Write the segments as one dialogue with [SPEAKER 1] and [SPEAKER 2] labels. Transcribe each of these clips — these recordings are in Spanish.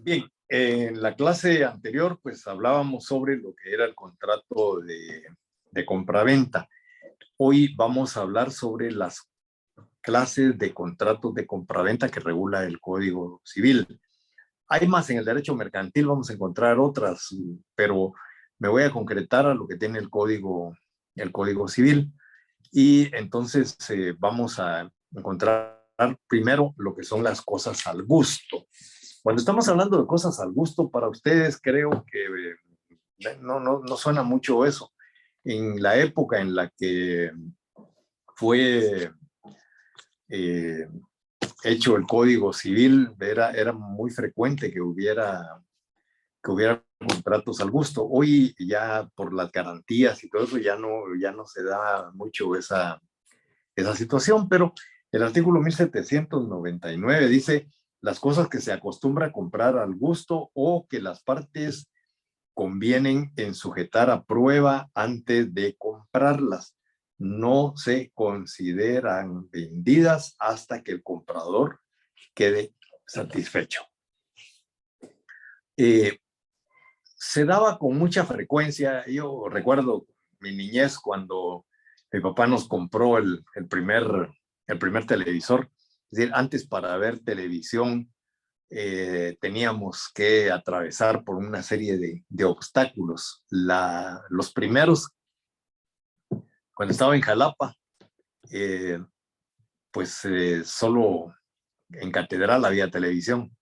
[SPEAKER 1] Bien, en la clase anterior pues hablábamos sobre lo que era el contrato de compraventa. Hoy vamos a hablar sobre las clases de contratos de compraventa que regula el Código Civil. Hay más en el derecho mercantil, vamos a encontrar otras, pero me voy a concretar a lo que tiene el Código Civil. Y entonces vamos a encontrar primero lo que son las cosas al gusto. Cuando estamos hablando de cosas al gusto, para ustedes creo que no suena mucho eso. En la época en la que fue eh, hecho el Código Civil, era muy frecuente que hubiera contratos al gusto. Hoy ya por las garantías y todo eso ya no se da mucho esa situación, pero el artículo 1799 dice las cosas que se acostumbra a comprar al gusto o que las partes convienen en sujetar a prueba antes de comprarlas. No se consideran vendidas hasta que el comprador quede satisfecho. Eh, Se daba con mucha frecuencia. Yo recuerdo mi niñez cuando mi papá nos compró el primer televisor. Es decir, antes para ver televisión teníamos que atravesar por una serie de obstáculos. Los primeros, cuando estaba en Jalapa, eh, pues solo en Catedral había televisión.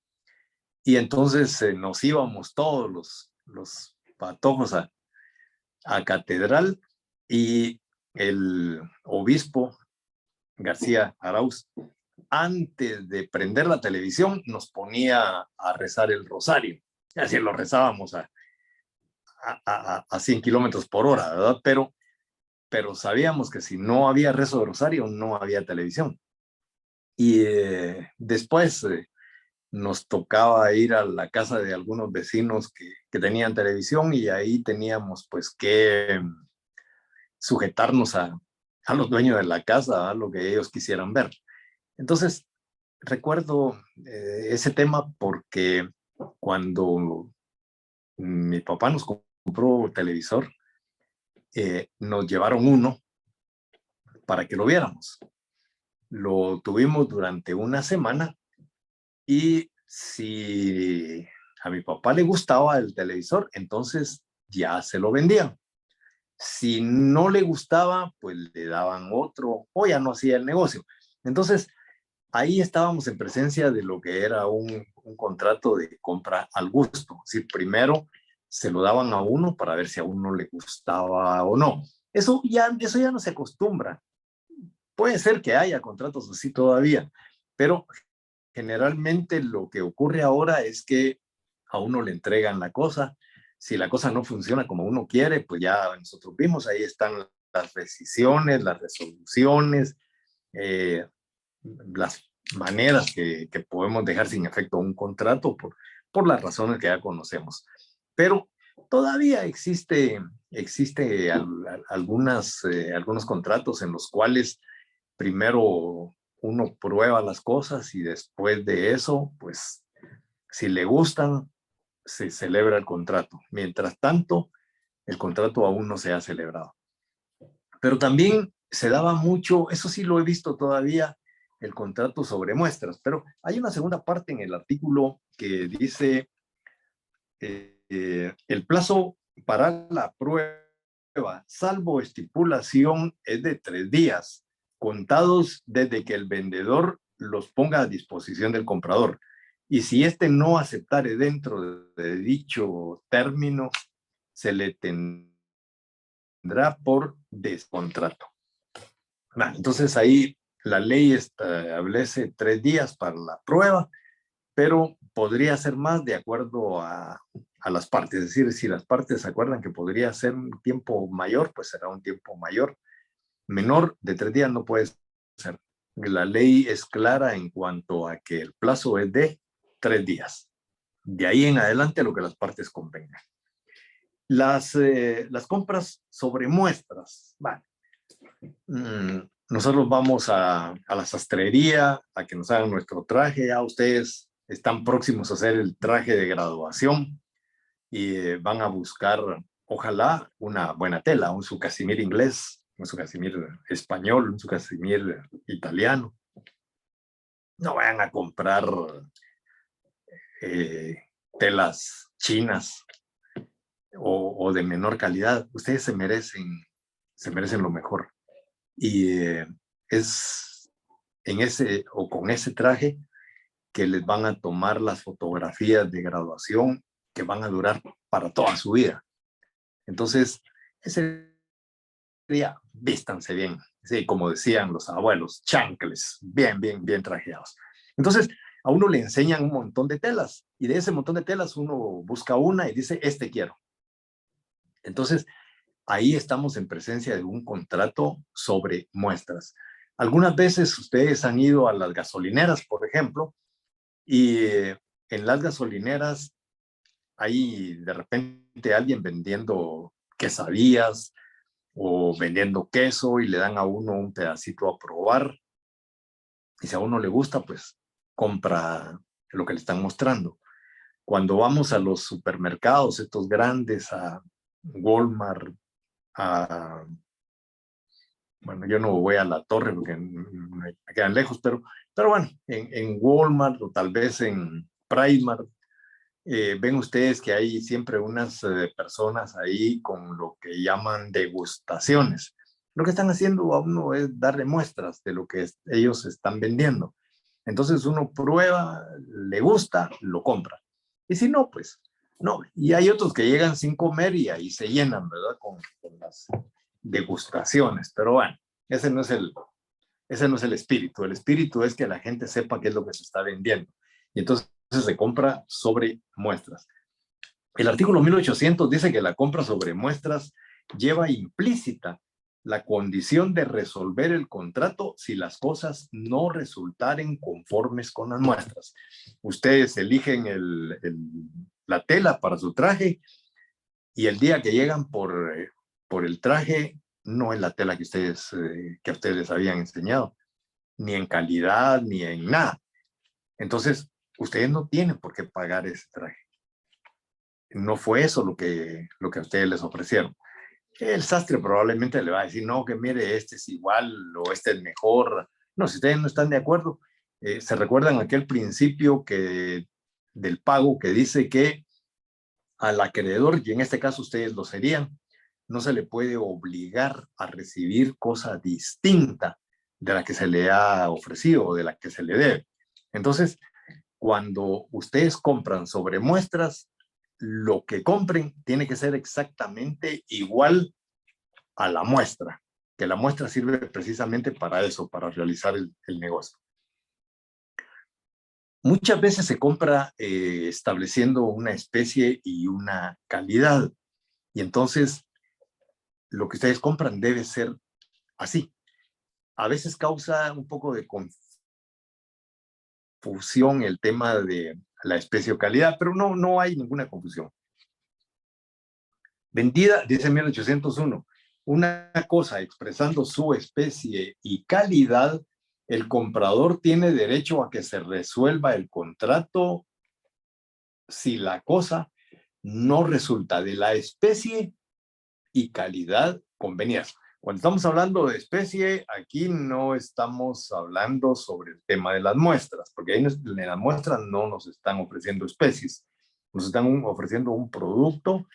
[SPEAKER 1] Y entonces nos íbamos todos los patojos a Catedral, y el obispo García Arauz, antes de prender la televisión, nos ponía a rezar el rosario. Así lo rezábamos a 100 kilómetros por hora, ¿verdad? Pero sabíamos que si no había rezo de rosario, no había televisión. Y después nos tocaba ir a la casa de algunos vecinos que tenían televisión, y ahí teníamos pues que sujetarnos a los dueños de la casa, a lo que ellos quisieran ver. Entonces, recuerdo ese tema porque cuando mi papá nos compró televisor, nos llevaron uno para que lo viéramos. Lo tuvimos durante una semana, y si a mi papá le gustaba el televisor, entonces ya se lo vendían. Si no le gustaba, pues le daban otro o ya no hacía el negocio. Entonces, ahí estábamos en presencia de lo que era un contrato de compra al gusto. Es decir, primero se lo daban a uno para ver si a uno le gustaba o no. Eso ya no se acostumbra. Puede ser que haya contratos así todavía, pero generalmente lo que ocurre ahora es que a uno le entregan la cosa. Si la cosa no funciona como uno quiere, pues ya nosotros vimos, ahí están las rescisiones, las resoluciones, eh, las maneras que podemos dejar sin efecto un contrato por las razones que ya conocemos. Pero todavía existe algunos contratos en los cuales primero uno prueba las cosas y después de eso, pues si le gustan, se celebra el contrato. Mientras tanto, el contrato aún no se ha celebrado. Pero también se daba mucho, eso sí lo he visto todavía, el contrato sobre muestras, pero hay una segunda parte en el artículo que dice el plazo para la prueba, salvo estipulación, es de 3 días, contados desde que el vendedor los ponga a disposición del comprador. Y si éste no aceptare dentro de dicho término, se le tendrá por descontrato. Entonces ahí la ley establece 3 días para la prueba, pero podría ser más de acuerdo a las partes. Es decir, si las partes se acuerdan que podría ser un tiempo mayor, pues será un tiempo mayor. Menor de 3 días no puede ser. La ley es clara en cuanto a que el plazo es de 3 días. De ahí en adelante lo que las partes convengan. Las compras sobre muestras. Vale. Nosotros vamos a la sastrería a que nos hagan nuestro traje. Ya ustedes están próximos a hacer el traje de graduación y van a buscar, ojalá, una buena tela, un su casimir inglés, un su casimir español, un su casimir italiano. No vayan a comprar telas chinas o de menor calidad. Ustedes se merecen lo mejor. Y es en ese o con ese traje que les van a tomar las fotografías de graduación que van a durar para toda su vida. Entonces, ese día, vístanse bien. Sí, como decían los abuelos, chancles, bien, bien, bien trajeados. Entonces, a uno le enseñan un montón de telas y de ese montón de telas uno busca una y dice, este quiero. Entonces, ahí estamos en presencia de un contrato sobre muestras. Algunas veces ustedes han ido a las gasolineras, por ejemplo, y en las gasolineras hay de repente alguien vendiendo quesadillas o vendiendo queso y le dan a uno un pedacito a probar. Y si a uno le gusta, pues compra lo que le están mostrando. Cuando vamos a los supermercados, estos grandes, a Walmart, bueno, yo no voy a la torre porque me quedan lejos, pero bueno, en Walmart o tal vez en Primark, ven ustedes que hay siempre unas personas ahí con lo que llaman degustaciones. Lo que están haciendo a uno es darle muestras de lo que ellos están vendiendo. Entonces uno prueba, le gusta, lo compra. Y si no, pues no. Y hay otros que llegan sin comer y ahí se llenan, ¿verdad? Con las degustaciones. Pero bueno, ese no es el espíritu. El espíritu es que la gente sepa qué es lo que se está vendiendo. Y entonces se compra sobre muestras. El artículo 1800 dice que la compra sobre muestras lleva implícita la condición de resolver el contrato si las cosas no resultaren conformes con las muestras. Ustedes eligen la tela para su traje y el día que llegan por el traje no es la tela que a ustedes les habían enseñado, ni en calidad, ni en nada. Entonces, ustedes no tienen por qué pagar ese traje. No fue eso lo que a ustedes les ofrecieron. El sastre probablemente le va a decir, no, que mire, este es igual o este es mejor. No, si ustedes no están de acuerdo, se recuerdan aquel principio del pago que dice que al acreedor, y en este caso ustedes lo serían, no se le puede obligar a recibir cosa distinta de la que se le ha ofrecido o de la que se le debe. Entonces, cuando ustedes compran sobre muestras, lo que compren tiene que ser exactamente igual a la muestra, que la muestra sirve precisamente para eso, para realizar el negocio. Muchas veces se compra estableciendo una especie y una calidad, y entonces lo que ustedes compran debe ser así. A veces causa un poco de confusión el tema de la especie o calidad, pero no hay ninguna confusión. Vendida, dice 1801, una cosa expresando su especie y calidad, el comprador tiene derecho a que se resuelva el contrato si la cosa no resulta de la especie y calidad convenidas. Cuando estamos hablando de especie, aquí no estamos hablando sobre el tema de las muestras, porque ahí en las muestras no nos están ofreciendo especies, nos están ofreciendo un producto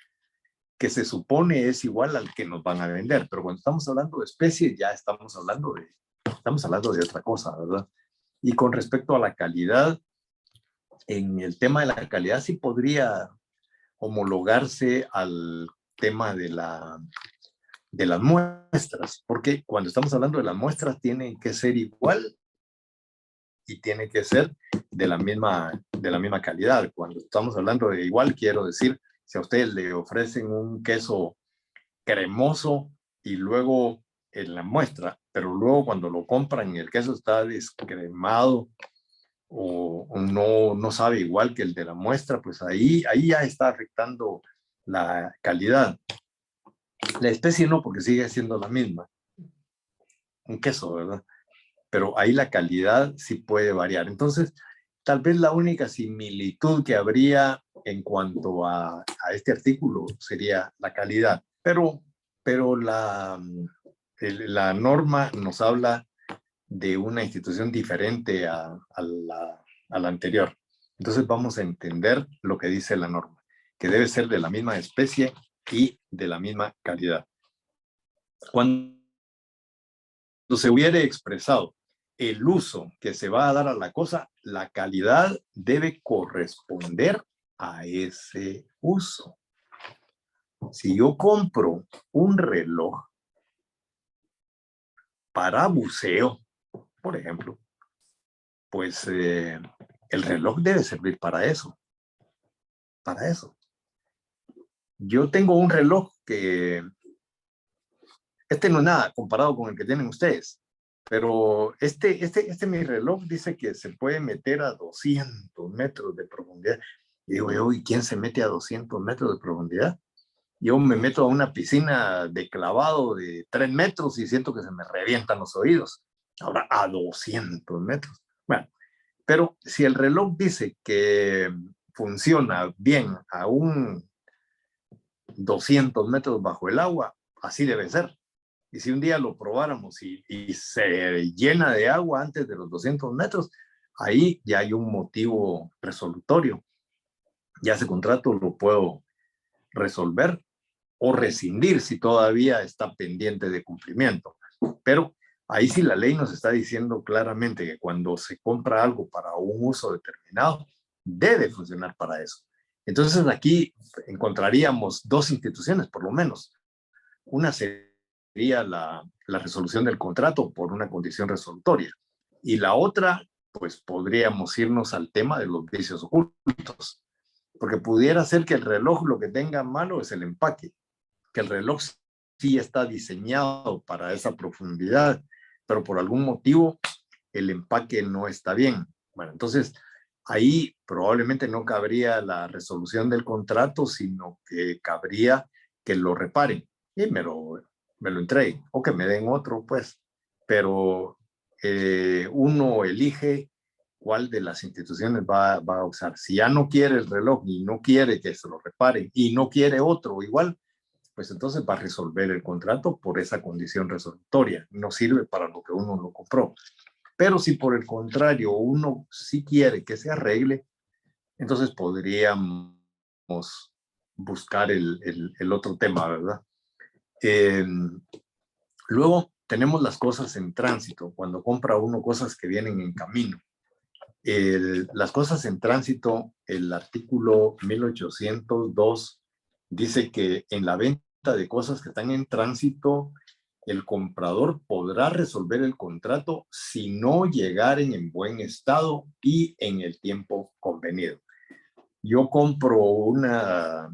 [SPEAKER 1] que se supone es igual al que nos van a vender, pero cuando estamos hablando de especies ya estamos hablando de otra cosa, ¿verdad? Y con respecto a la calidad, en el tema de la calidad sí podría homologarse al tema de las muestras, porque cuando estamos hablando de las muestras tienen que ser igual y tiene que ser de la misma calidad. Cuando estamos hablando de igual, quiero decir, si a ustedes le ofrecen un queso cremoso y luego en la muestra, pero luego cuando lo compran el queso está descremado o no sabe igual que el de la muestra, pues ahí ya está afectando la calidad. La especie no, porque sigue siendo la misma, un queso, ¿verdad? Pero ahí la calidad sí puede variar. Entonces, Tal vez la única similitud que habría en cuanto a este artículo sería la calidad, pero la norma nos habla de una institución diferente a la anterior. Entonces vamos a entender lo que dice la norma, que debe ser de la misma especie y de la misma calidad. Cuando se hubiere expresado el uso que se va a dar a la cosa, la calidad debe corresponder a ese uso. Si yo compro un reloj para buceo, por ejemplo, pues el reloj debe servir para eso. Para eso. Yo tengo un reloj que no es nada comparado con el que tienen ustedes, pero mi reloj dice que se puede meter a 200 metros de profundidad. Y digo yo, ¿y quién se mete a 200 metros de profundidad? Yo me meto a una piscina de clavado de 3 metros y siento que se me revientan los oídos. Ahora, a 200 metros. Bueno, pero si el reloj dice que funciona bien a un 200 metros bajo el agua, así debe ser. Y si un día lo probáramos y se llena de agua antes de los 200 metros, ahí ya hay un motivo resolutorio. Ya ese contrato lo puedo resolver o rescindir si todavía está pendiente de cumplimiento. Pero ahí sí la ley nos está diciendo claramente que cuando se compra algo para un uso determinado, debe funcionar para eso. Entonces aquí encontraríamos dos instituciones, por lo menos. Una sería la resolución del contrato por una condición resolutoria. Y la otra, pues podríamos irnos al tema de los vicios ocultos. Porque pudiera ser que el reloj lo que tenga malo es el empaque, que el reloj sí está diseñado para esa profundidad, pero por algún motivo el empaque no está bien. Bueno, entonces ahí probablemente no cabría la resolución del contrato, sino que cabría que lo reparen y me lo entreguen o que me den otro, pues. Pero uno elige cuál de las instituciones va a usar. Si ya no quiere el reloj y no quiere que se lo reparen y no quiere otro igual, pues entonces va a resolver el contrato por esa condición resolutoria. No sirve para lo que uno lo compró. Pero si por el contrario uno sí quiere que se arregle, entonces podríamos buscar el otro tema, ¿verdad? Luego tenemos las cosas en tránsito, cuando compra uno cosas que vienen en camino. Las cosas en tránsito, el artículo 1802 dice que en la venta de cosas que están en tránsito, el comprador podrá resolver el contrato si no llegaren en buen estado y en el tiempo convenido. Yo compro una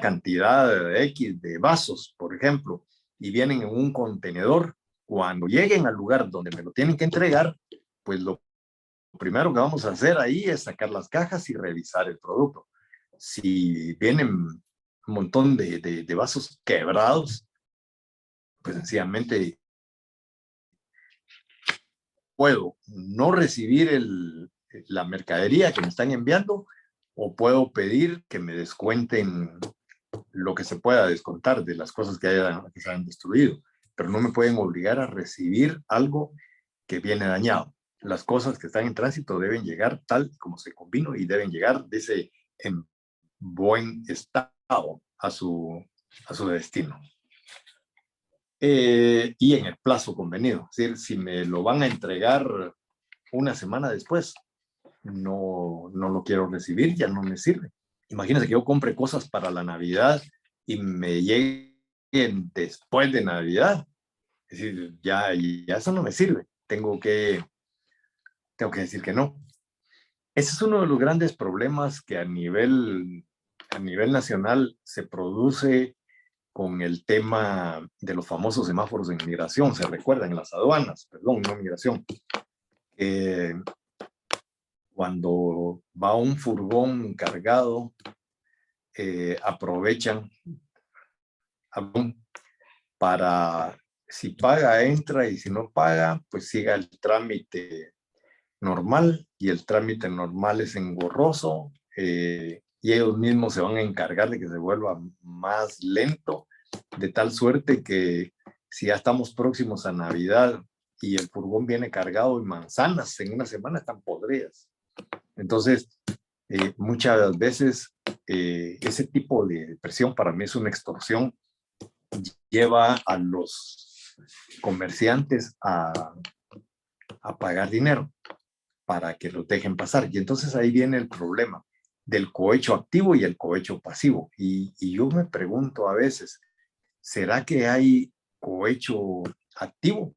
[SPEAKER 1] cantidad X de vasos, por ejemplo, y vienen en un contenedor. Cuando lleguen al lugar donde me lo tienen que entregar, pues lo primero que vamos a hacer ahí es sacar las cajas y revisar el producto. Si vienen un montón de vasos quebrados, pues sencillamente puedo no recibir la mercadería que me están enviando o puedo pedir que me descuenten lo que se pueda descontar de las cosas que se han destruido, pero no me pueden obligar a recibir algo que viene dañado. Las cosas que están en tránsito deben llegar tal como se convino y deben llegar, dice, en buen estado a su destino. Y en el plazo convenido. Es decir, si me lo van a entregar una semana después, no lo quiero recibir, ya no me sirve. Imagínense que yo compre cosas para la Navidad y me lleguen después de Navidad. Es decir, ya eso no me sirve. Tengo que decir que no. Ese es uno de los grandes problemas que a nivel nacional se produce con el tema de los famosos semáforos de inmigración. Se recuerdan en las aduanas, perdón, no migración. Cuando va un furgón cargado, aprovechan para, si paga, entra, y si no paga, pues siga el trámite normal y el trámite normal es engorroso, y ellos mismos se van a encargar de que se vuelva más lento, de tal suerte que si ya estamos próximos a Navidad y el furgón viene cargado de manzanas, en una semana están podridas. Entonces, muchas veces ese tipo de presión para mí es una extorsión, lleva a los comerciantes a pagar dinero para que los dejen pasar. Y entonces ahí viene el problema del cohecho activo y el cohecho pasivo. Y yo me pregunto a veces, ¿será que hay cohecho activo?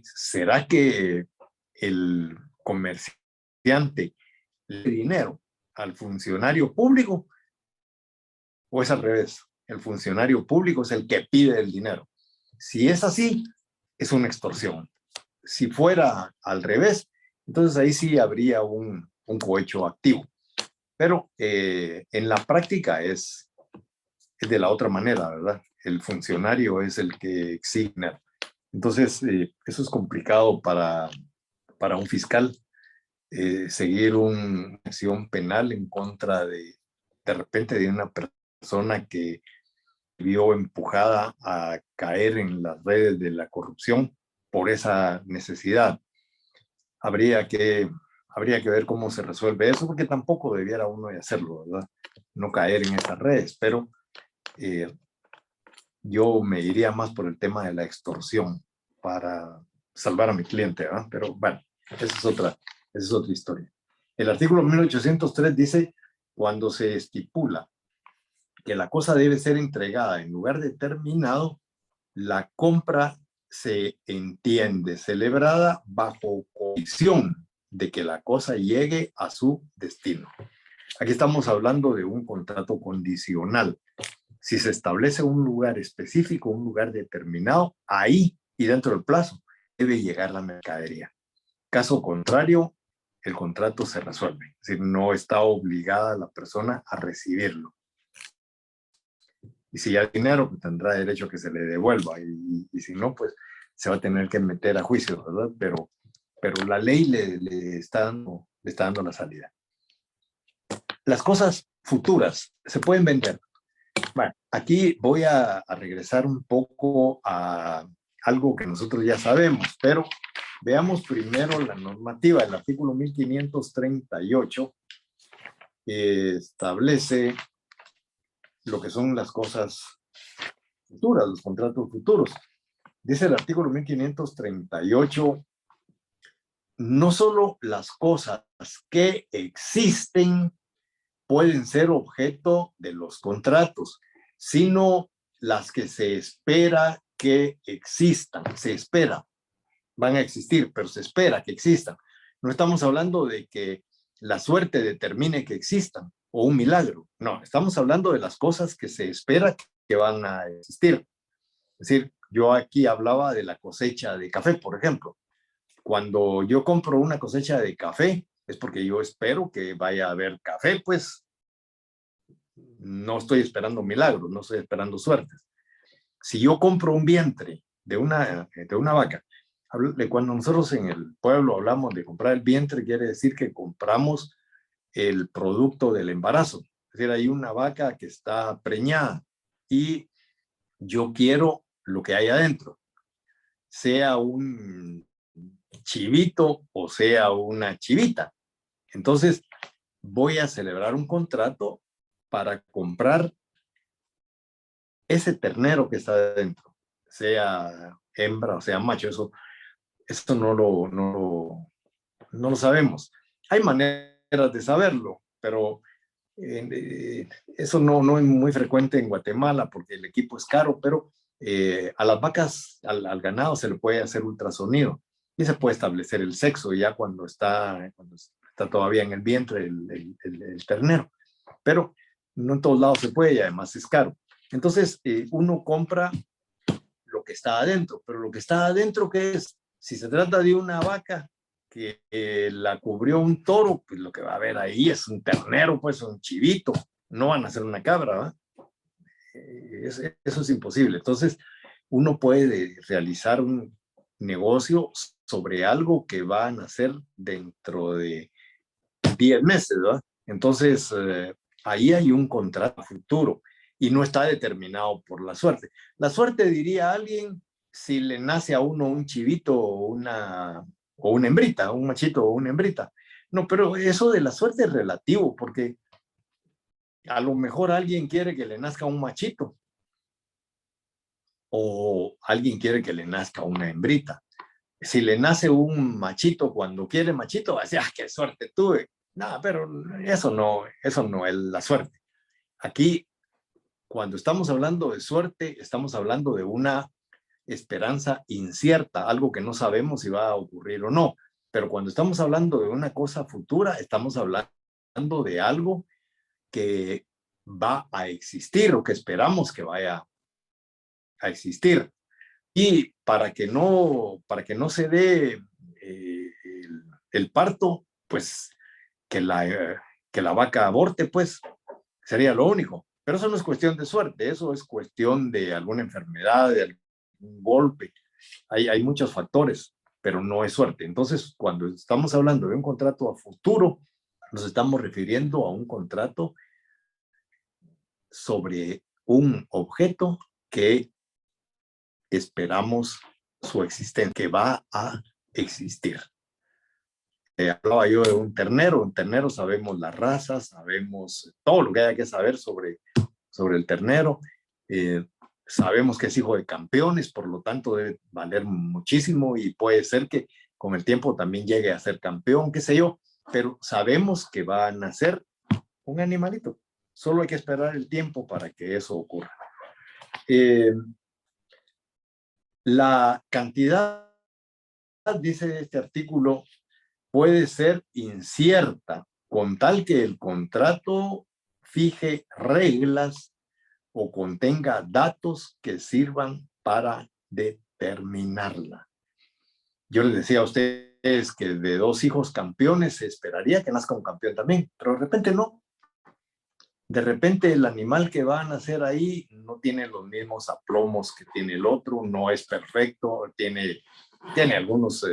[SPEAKER 1] ¿Será que el comerciante le da dinero al funcionario público o es al revés? El funcionario público es el que pide el dinero. Si es así, es una extorsión. Si fuera al revés, entonces ahí sí habría un cohecho activo. Pero en la práctica es de la otra manera, ¿verdad? El funcionario es el que exige. Entonces, eso es complicado para un fiscal, seguir una acción penal en contra de repente de una persona que vio empujada a caer en las redes de la corrupción por esa necesidad. Habría que ver cómo se resuelve eso, porque tampoco debiera uno de hacerlo, ¿verdad? No caer en esas redes, pero yo me iría más por el tema de la extorsión para salvar a mi cliente, ¿verdad? Pero bueno, esa es otra historia. El artículo 1803 dice, cuando se estipula que la cosa debe ser entregada en lugar determinado, la compra se entiende celebrada bajo condición de que la cosa llegue a su destino. Aquí estamos hablando de un contrato condicional. Si se establece un lugar específico, un lugar determinado, ahí y dentro del plazo debe llegar la mercadería. Caso contrario, el contrato se resuelve. Es decir, no está obligada la persona a recibirlo. Y si hay dinero, pues tendrá derecho a que se le devuelva. Y si no, pues se va a tener que meter a juicio, ¿verdad? Pero la ley le está dando la salida. Las cosas futuras se pueden vender. Bueno, aquí voy a regresar un poco a algo que nosotros ya sabemos, pero veamos primero la normativa. El artículo 1538 establece lo que son las cosas futuras, los contratos futuros. Dice el artículo 1538, no solo las cosas que existen pueden ser objeto de los contratos, sino las que se espera que existan. Se espera, van a existir, pero se espera que existan. No estamos hablando de que la suerte determine que existan o un milagro. No, estamos hablando de las cosas que se espera que van a existir. Es decir, yo aquí hablaba de la cosecha de café, por ejemplo. Cuando yo compro una cosecha de café, es porque yo espero que vaya a haber café, pues no estoy esperando milagros, no estoy esperando suertes. Si yo compro un vientre de una vaca, cuando nosotros en el pueblo hablamos de comprar el vientre, quiere decir que compramos el producto del embarazo. Es decir, hay una vaca que está preñada y yo quiero lo que hay adentro, sea un chivito o sea una chivita. Entonces, voy a celebrar un contrato para comprar ese ternero que está adentro, sea hembra o sea macho. Eso no lo sabemos. Hay maneras de saberlo, pero eso no es muy frecuente en Guatemala porque el equipo es caro, pero a las vacas, al ganado se le puede hacer ultrasonido y se puede establecer el sexo ya cuando está todavía en el vientre el ternero. Pero no en todos lados se puede y además es caro. Entonces uno compra lo que está adentro, pero lo que está adentro, ¿qué es? Si se trata de una vaca que la cubrió un toro, pues lo que va a haber ahí es un ternero, pues un chivito, no van a ser una cabra, ¿verdad? Eso es imposible. Entonces, uno puede realizar un negocio sobre algo que va a nacer dentro de 10 meses, ¿verdad? Entonces, ahí hay un contrato futuro y no está determinado por la suerte. La suerte, diría alguien, si le nace a uno un chivito o una hembrita, un machito o una hembrita. No, pero eso de la suerte es relativo, porque a lo mejor alguien quiere que le nazca un machito o alguien quiere que le nazca una hembrita. Si le nace un machito cuando quiere machito, va a decir, ¡ah, qué suerte tuve! No, pero eso no es la suerte. Aquí, cuando estamos hablando de suerte, estamos hablando de una esperanza incierta, algo que no sabemos si va a ocurrir o no. Pero cuando estamos hablando de una cosa futura, estamos hablando de algo que va a existir o que esperamos que vaya a existir. Y para que no se dé el parto, pues que la vaca aborte, pues sería lo único. Pero eso no es cuestión de suerte, eso es cuestión de alguna enfermedad, de algún golpe. Hay muchos factores, pero no es suerte. Entonces, cuando estamos hablando de un contrato a futuro, nos estamos refiriendo a un contrato sobre un objeto que esperamos su existencia, que va a existir. Hablaba yo de un ternero sabemos las razas, sabemos todo lo que haya que saber sobre el ternero, sabemos que es hijo de campeones, por lo tanto debe valer muchísimo y puede ser que con el tiempo también llegue a ser campeón, qué sé yo, pero sabemos que va a nacer un animalito, solo hay que esperar el tiempo para que eso ocurra. La cantidad, dice este artículo, puede ser incierta con tal que el contrato fije reglas o contenga datos que sirvan para determinarla. Yo les decía a ustedes que de 2 hijos campeones se esperaría que nazca un campeón también, pero de repente no. De repente el animal que va a nacer ahí no tiene los mismos aplomos que tiene el otro, no es perfecto, tiene algunos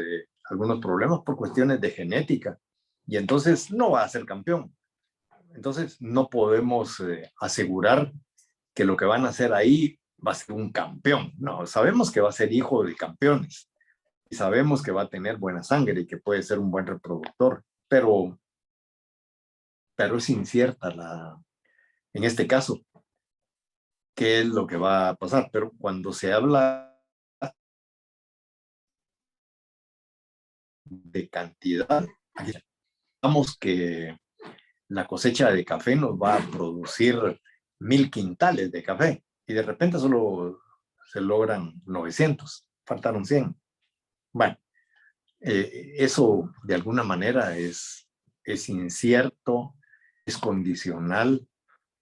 [SPEAKER 1] problemas por cuestiones de genética y entonces no va a ser campeón. Entonces no podemos asegurar que lo que van a hacer ahí va a ser un campeón. No, sabemos que va a ser hijo de campeones y sabemos que va a tener buena sangre y que puede ser un buen reproductor, pero es incierta en este caso qué es lo que va a pasar. Pero cuando se habla de cantidad, digamos que la cosecha de café nos va a producir 1000 quintales de café y de repente solo se logran 900, faltaron 100. Bueno, eso de alguna manera es incierto, es condicional,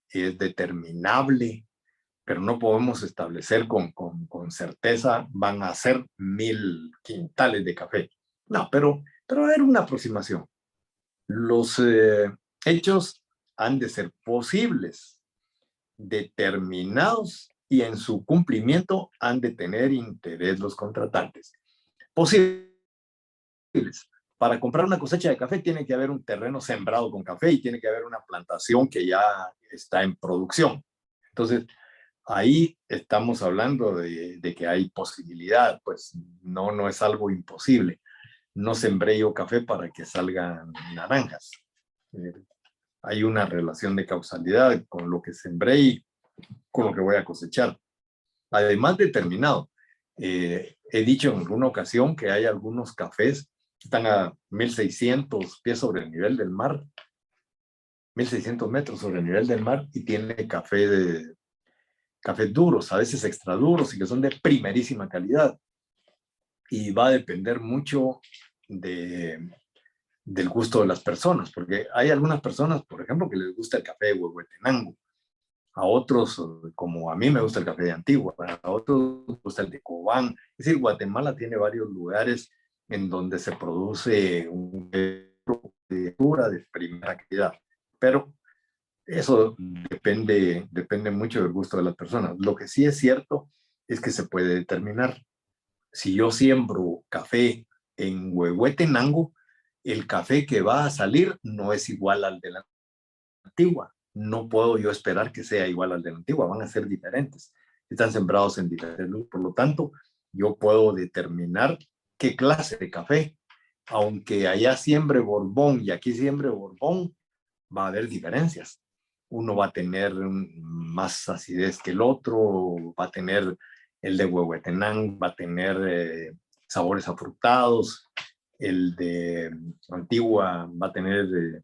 [SPEAKER 1] es determinable, pero no podemos establecer con certeza van a ser 1000 quintales de café. No, pero era una aproximación. Los hechos han de ser posibles, determinados y en su cumplimiento han de tener interés los contratantes. Posibles. Para comprar una cosecha de café tiene que haber un terreno sembrado con café y tiene que haber una plantación que ya está en producción. Entonces, ahí estamos hablando de que hay posibilidad, pues no es algo imposible. No sembré yo café para que salgan naranjas. Hay una relación de causalidad con lo que sembré y con lo que voy a cosechar. Además, determinado. He dicho en alguna ocasión que hay algunos cafés que están a 1600 pies sobre el nivel del mar, 1600 metros sobre el nivel del mar, y tiene cafés duros, a veces extra duros, y que son de primerísima calidad. Y va a depender mucho del gusto de las personas, porque hay algunas personas, por ejemplo, que les gusta el café de Huehuetenango, a otros, como a mí me gusta el café de Antigua, a otros les gusta el de Cobán. Es decir, Guatemala tiene varios lugares en donde se produce un de primera calidad, pero eso depende mucho del gusto de las personas. Lo que sí es cierto es que se puede determinar. Si yo siembro café en Huehuetenango, el café que va a salir no es igual al de la Antigua. No puedo yo esperar que sea igual al de la Antigua, van a ser diferentes. Están sembrados en diferentes lugares. Por lo tanto, yo puedo determinar qué clase de café, aunque allá siembre Borbón y aquí siembre Borbón, va a haber diferencias. Uno va a tener más acidez que el otro, va a tener el de Huehuetenango, va a tener sabores afrutados, el de Antigua va a tener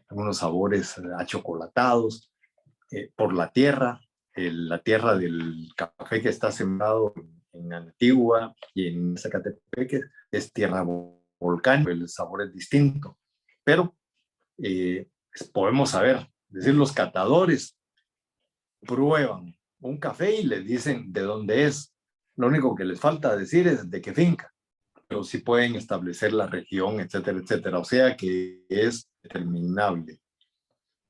[SPEAKER 1] algunos sabores achocolatados por la tierra. La tierra del café que está sembrado en Antigua y en Zacatepeque es tierra volcánica, el sabor es distinto. Pero podemos saber, es decir, los catadores prueban un café y les dicen de dónde es. Lo único que les falta decir es de qué finca, pero sí pueden establecer la región, etcétera, etcétera. O sea que es determinable.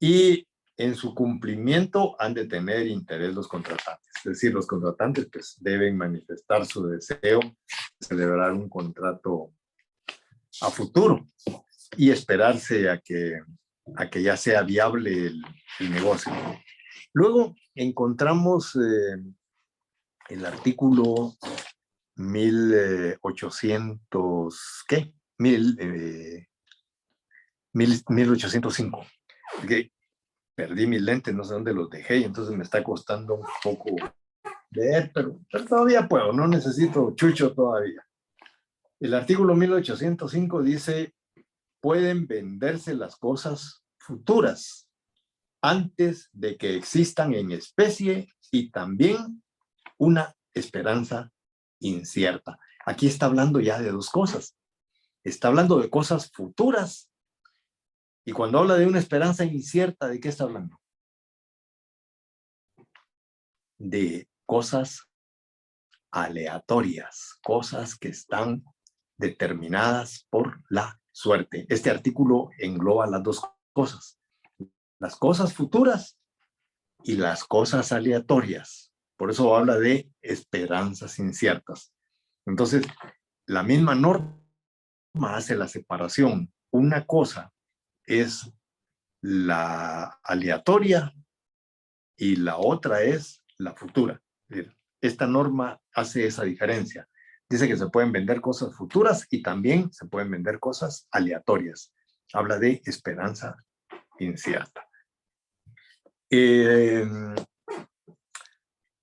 [SPEAKER 1] Y en su cumplimiento han de tener interés los contratantes. Es decir, los contratantes pues, deben manifestar su deseo de celebrar un contrato a futuro y esperarse a que ya sea viable el negocio. Luego encontramos el artículo 1800, ¿qué? 1805. Que perdí mis lentes, no sé dónde los dejé, y entonces me está costando un poco leer, pero todavía puedo, no necesito chucho todavía. El artículo 1805 dice: pueden venderse las cosas futuras antes de que existan en especie y también una esperanza incierta. Aquí está hablando ya de dos cosas. Está hablando de cosas futuras. Y cuando habla de una esperanza incierta, ¿de qué está hablando? De cosas aleatorias, cosas que están determinadas por la suerte. Este artículo engloba las dos cosas, las cosas futuras y las cosas aleatorias. Por eso habla de esperanzas inciertas. Entonces, la misma norma hace la separación. Una cosa es la aleatoria y la otra es la futura. Esta norma hace esa diferencia. Dice que se pueden vender cosas futuras y también se pueden vender cosas aleatorias. Habla de esperanza incierta.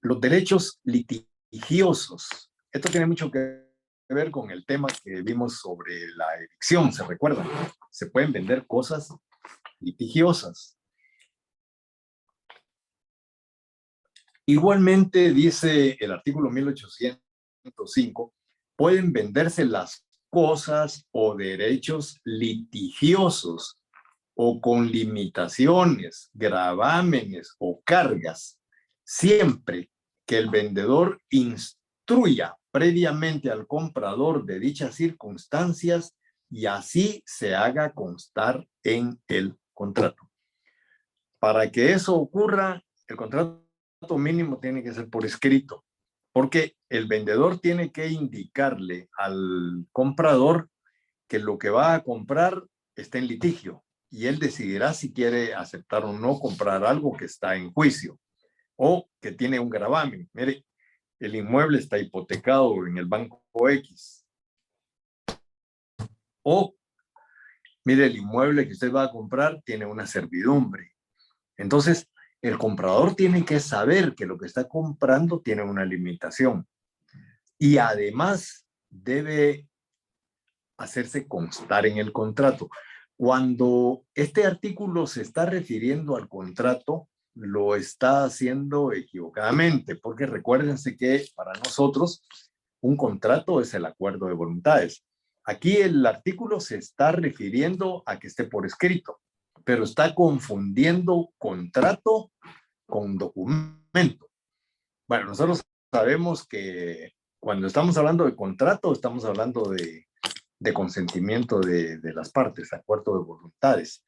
[SPEAKER 1] Los derechos litigiosos. Esto tiene mucho que ver con el tema que vimos sobre la evicción, ¿se recuerdan? Se pueden vender cosas litigiosas. Igualmente, dice el artículo 1805, pueden venderse las cosas o derechos litigiosos o con limitaciones, gravámenes o cargas, siempre que el vendedor instruya previamente al comprador de dichas circunstancias y así se haga constar en el contrato. Para que eso ocurra, el contrato mínimo tiene que ser por escrito, porque el vendedor tiene que indicarle al comprador que lo que va a comprar está en litigio y él decidirá si quiere aceptar o no comprar algo que está en juicio o que tiene un gravamen. Mire, el inmueble está hipotecado en el banco X. O, mire, el inmueble que usted va a comprar tiene una servidumbre. Entonces, el comprador tiene que saber que lo que está comprando tiene una limitación y además debe hacerse constar en el contrato. Cuando este artículo se está refiriendo al contrato, lo está haciendo equivocadamente, porque recuérdense que para nosotros un contrato es el acuerdo de voluntades. Aquí el artículo se está refiriendo a que esté por escrito, pero está confundiendo contrato con documento. Bueno, nosotros sabemos que cuando estamos hablando de contrato, estamos hablando de consentimiento de las partes, acuerdo de voluntades,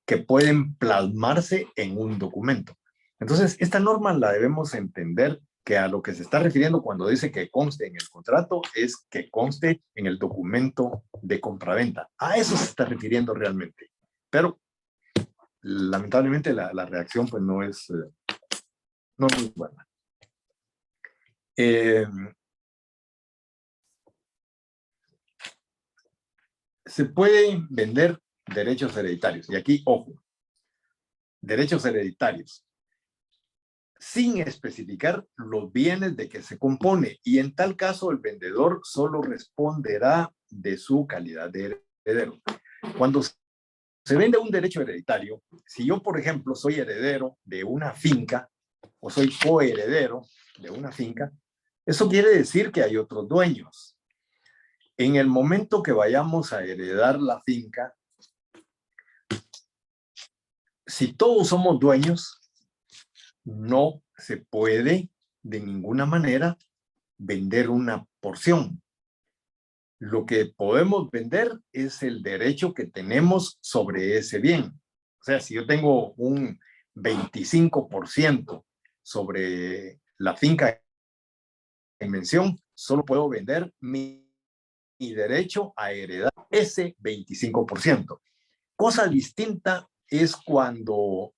[SPEAKER 1] que pueden plasmarse en un documento. Entonces, esta norma la debemos entender que a lo que se está refiriendo cuando dice que conste en el contrato es que conste en el documento de compraventa. A eso se está refiriendo realmente. Pero lamentablemente la reacción pues no es muy buena. Se pueden vender derechos hereditarios. Y aquí, ojo, derechos hereditarios, sin especificar los bienes de que se compone. Y en tal caso, el vendedor solo responderá de su calidad de heredero. Cuando se vende un derecho hereditario, si yo, por ejemplo, soy heredero de una finca o soy coheredero de una finca, eso quiere decir que hay otros dueños. En el momento que vayamos a heredar la finca, si todos somos dueños, no se puede de ninguna manera vender una porción. Lo que podemos vender es el derecho que tenemos sobre ese bien. O sea, si yo tengo un 25% sobre la finca en mención, solo puedo vender mi derecho a heredar ese 25%. Cosa distinta es cuando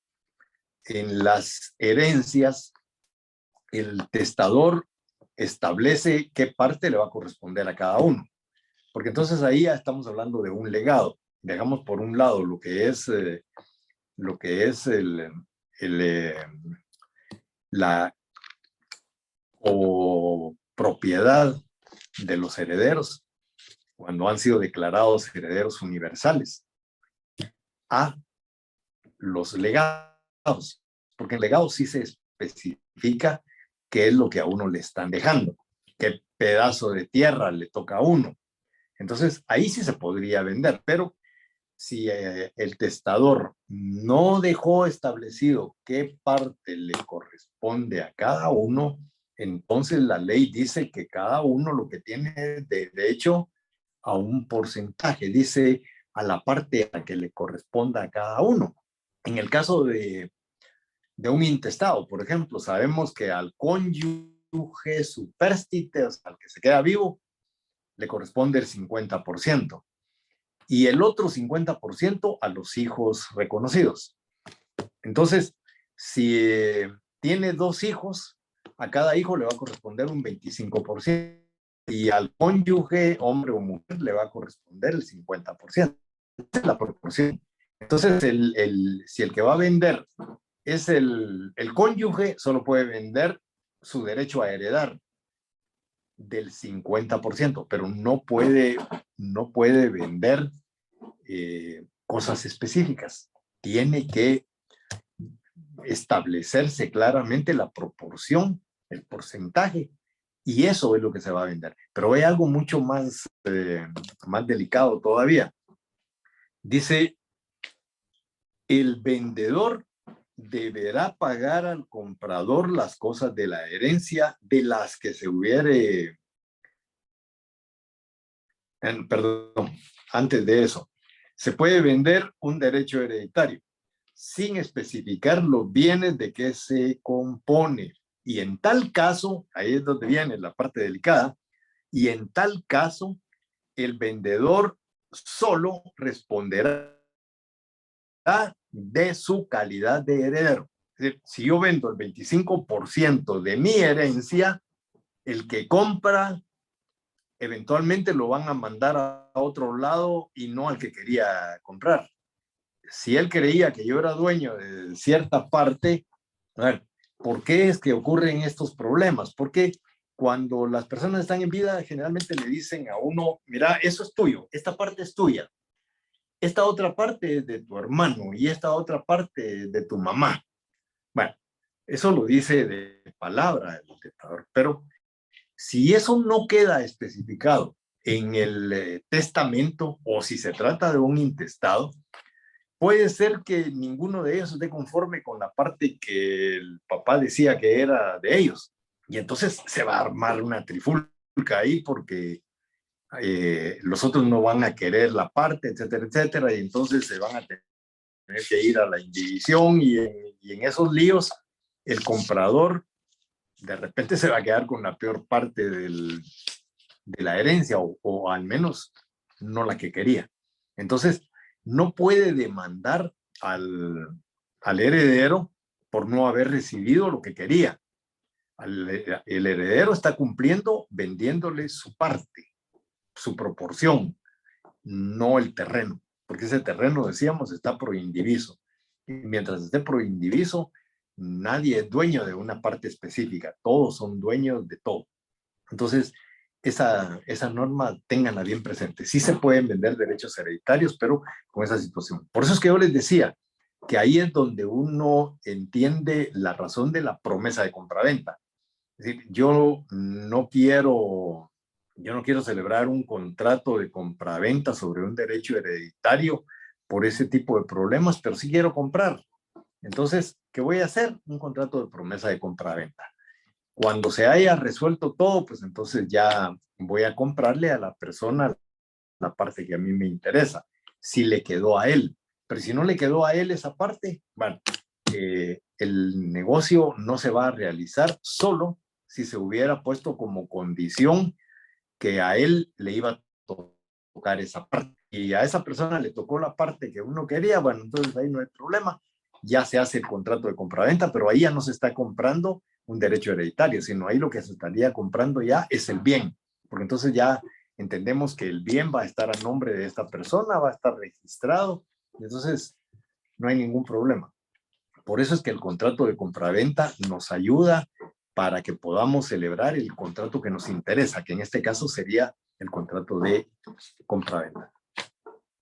[SPEAKER 1] en las herencias el testador establece qué parte le va a corresponder a cada uno. Porque entonces ahí ya estamos hablando de un legado. Dejamos por un lado lo que es la o propiedad de los herederos cuando han sido declarados herederos universales a los legados, porque en legados sí se especifica qué es lo que a uno le están dejando, qué pedazo de tierra le toca a uno. Entonces, ahí sí se podría vender, pero si el testador no dejó establecido qué parte le corresponde a cada uno, entonces la ley dice que cada uno lo que tiene es derecho a un porcentaje, dice a la parte a que le corresponda a cada uno. En el caso de un intestado, por ejemplo, sabemos que al cónyuge supérstite, o sea, al que se queda vivo, le corresponde el 50%. Y el otro 50% a los hijos reconocidos. Entonces, si tiene 2 hijos, a cada hijo le va a corresponder un 25%. Y al cónyuge, hombre o mujer, le va a corresponder el 50%. Esa es la proporción. Entonces, si el que va a vender es el cónyuge, solo puede vender su derecho a heredar del 50%, pero no puede vender cosas específicas. Tiene que establecerse claramente la proporción, el porcentaje, y eso es lo que se va a vender. Pero hay algo mucho más delicado todavía. Dice, el vendedor deberá pagar al comprador las cosas de la herencia de las que se hubiere... Perdón, antes de eso, se puede vender un derecho hereditario sin especificar los bienes de que se compone. Y en tal caso, ahí es donde viene la parte delicada, y en tal caso, el vendedor solo responderá de su calidad de heredero. Es decir, si yo vendo el 25% de mi herencia, el que compra eventualmente lo van a mandar a otro lado y no al que quería comprar. Si él creía que yo era dueño de cierta parte, a ver, ¿por qué es que ocurren estos problemas? Porque cuando las personas están en vida, generalmente le dicen a uno, mira, eso es tuyo, esta parte es tuya, esta otra parte es de tu hermano y esta otra parte de tu mamá. Bueno, eso lo dice de palabra el testador, pero si eso no queda especificado en el testamento o si se trata de un intestado, puede ser que ninguno de ellos esté conforme con la parte que el papá decía que era de ellos. Y entonces se va a armar una trifulca ahí porque los otros no van a querer la parte, etcétera, etcétera, y entonces se van a tener que ir a la indivisión y en esos líos el comprador de repente se va a quedar con la peor parte de la herencia, o al menos no la que quería. Entonces, no puede demandar al heredero por no haber recibido lo que quería. El heredero está cumpliendo vendiéndole su parte, su proporción, no el terreno, porque ese terreno, decíamos, está pro indiviso. Y mientras esté pro indiviso, nadie es dueño de una parte específica, todos son dueños de todo. Entonces, esa norma, ténganla bien presente. Sí se pueden vender derechos hereditarios, pero con esa situación. Por eso es que yo les decía que ahí es donde uno entiende la razón de la promesa de compraventa. Es decir, yo no quiero celebrar un contrato de compraventa sobre un derecho hereditario por ese tipo de problemas, pero sí quiero comprar. Entonces, ¿qué voy a hacer? Un contrato de promesa de compraventa. Cuando se haya resuelto todo, pues entonces ya voy a comprarle a la persona la parte que a mí me interesa, si le quedó a él. Pero si no le quedó a él esa parte, bueno, el negocio no se va a realizar solo si se hubiera puesto como condición que a él le iba a tocar esa parte. Y a esa persona le tocó la parte que uno quería, bueno, entonces ahí no hay problema. Ya se hace el contrato de compraventa, pero ahí ya no se está comprando un derecho hereditario, sino ahí lo que se estaría comprando ya es el bien, porque entonces ya entendemos que el bien va a estar a nombre de esta persona, va a estar registrado, y entonces no hay ningún problema. Por eso es que el contrato de compraventa nos ayuda para que podamos celebrar el contrato que nos interesa, que en este caso sería el contrato de compraventa.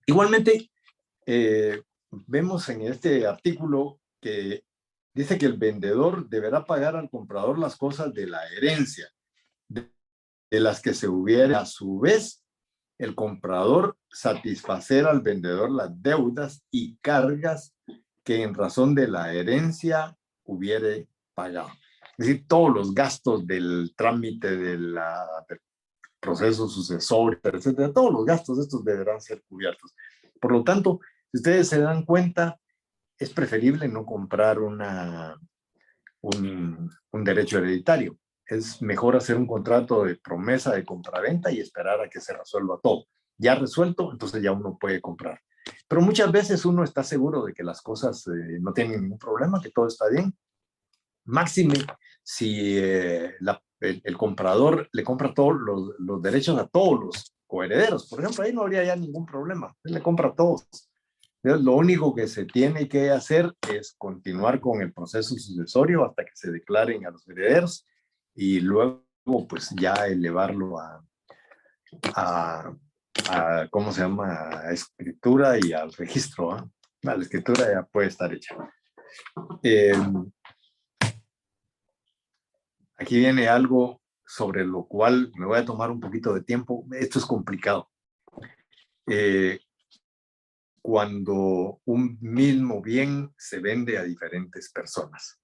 [SPEAKER 1] Igualmente, vemos en este artículo que dice que el vendedor deberá pagar al comprador las cosas de la herencia, de las que se hubiera a su vez el comprador satisfacer al vendedor las deudas y cargas que en razón de la herencia hubiere pagado. Es decir, todos los gastos del trámite del proceso sucesorio, etcétera, todos los gastos estos deberán ser cubiertos. Por lo tanto, si ustedes se dan cuenta, es preferible no comprar un derecho hereditario. Es mejor hacer un contrato de promesa de compraventa y esperar a que se resuelva todo. Ya resuelto, entonces ya uno puede comprar. Pero muchas veces uno está seguro de que las cosas no tienen ningún problema, que todo está bien. Máxime si el comprador le compra todos los derechos a todos los coherederos. Por ejemplo, ahí no habría ya ningún problema. Él le compra a todos. Entonces, lo único que se tiene que hacer es continuar con el proceso sucesorio hasta que se declaren a los herederos y luego pues ya elevarlo ¿cómo se llama? A escritura y al registro. ¿Eh? La escritura ya puede estar hecha. Aquí viene algo sobre lo cual me voy a tomar un poquito de tiempo. Esto es complicado. Cuando un mismo bien se vende a diferentes personas.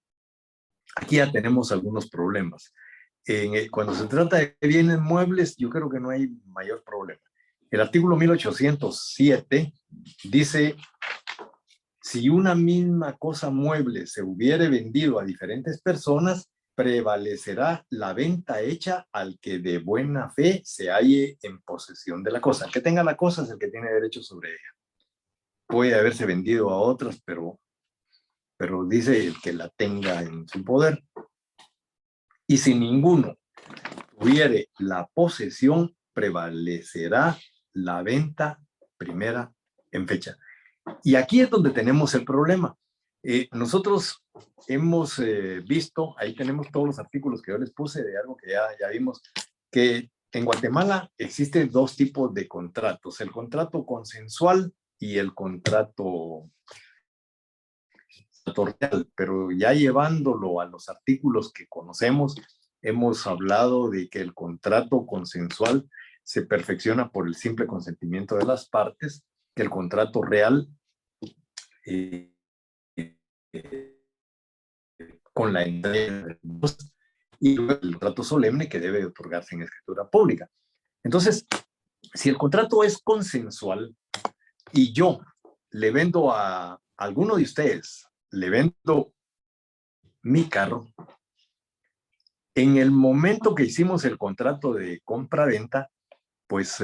[SPEAKER 1] Aquí ya tenemos algunos problemas. Cuando se trata de bienes muebles, yo creo que no hay mayor problema. El artículo 1807 dice, si una misma cosa mueble se hubiere vendido a diferentes personas, prevalecerá la venta hecha al que de buena fe se halle en posesión de la cosa. El que tenga la cosa es el que tiene derecho sobre ella. Puede haberse vendido a otras, pero dice el que la tenga en su poder. Y si ninguno tuviere la posesión, prevalecerá la venta primera en fecha. Y aquí es donde tenemos el problema. Nosotros hemos visto, ahí tenemos todos los artículos que yo les puse de algo que ya vimos, que en Guatemala existen dos tipos de contratos, el contrato consensual y el contrato real, pero ya llevándolo a los artículos que conocemos, hemos hablado de que el contrato consensual se perfecciona por el simple consentimiento de las partes, que el contrato real con la entrega de los, y el contrato solemne que debe otorgarse en escritura pública. Entonces, si el contrato es consensual y yo le vendo a alguno de ustedes, le vendo mi carro, En el momento que hicimos el contrato de compra-venta, pues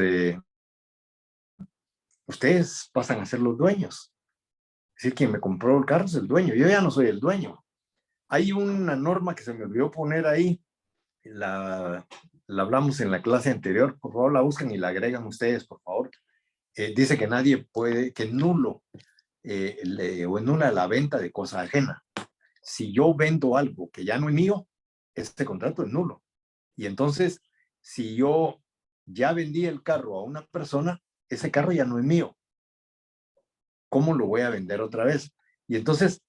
[SPEAKER 1] ustedes pasan a ser los dueños. Es decir, quien me compró el carro es el dueño. Yo ya no soy el dueño. Hay una norma que se me olvidó poner ahí. La hablamos en la clase anterior. Por favor, la buscan y la agregan ustedes, por favor. Dice que nadie puede, que nulo o nula la venta de cosa ajena. Si yo vendo algo que ya no es mío, este contrato es nulo. Y entonces, si yo ya vendí el carro a una persona, ese carro ya no es mío. ¿Cómo lo voy a vender otra vez? Y entonces,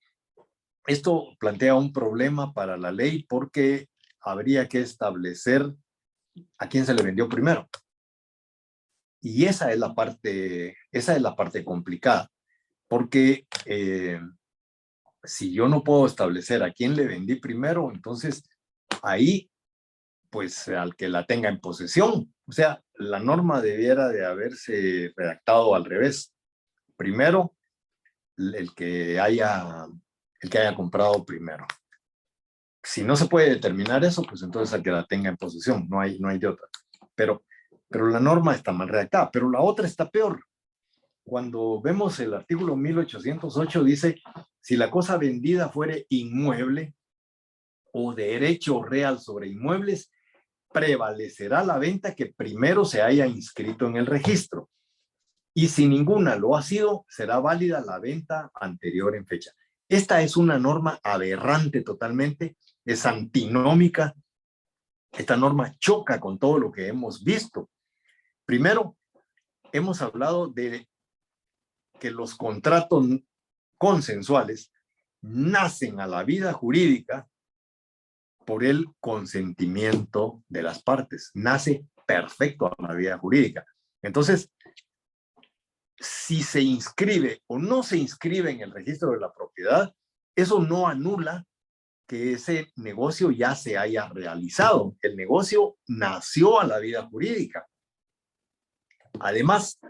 [SPEAKER 1] esto plantea un problema para la ley porque habría que establecer a quién se le vendió primero. Y esa es la parte complicada, porque si yo no puedo establecer a quién le vendí primero, entonces ahí, pues al que la tenga en posesión. O sea, la norma debiera de haberse redactado al revés. Primero, el que haya comprado primero. Si no se puede determinar eso, pues entonces al que la tenga en posesión, no hay de otra. Pero la norma está mal redactada, pero la otra está peor. Cuando vemos el artículo 1808 dice, si la cosa vendida fuere inmueble o derecho real sobre inmuebles, prevalecerá la venta que primero se haya inscrito en el registro. Y si ninguna lo ha sido, será válida la venta anterior en fecha. Esta es una norma aberrante totalmente, es antinómica. Esta norma choca con todo lo que hemos visto. Primero, hemos hablado de que los contratos consensuales nacen a la vida jurídica por el consentimiento de las partes. Nace perfecto a la vida jurídica. Entonces, si se inscribe o no se inscribe en el registro de la propiedad, eso no anula que ese negocio ya se haya realizado. El negocio nació a la vida jurídica. Además,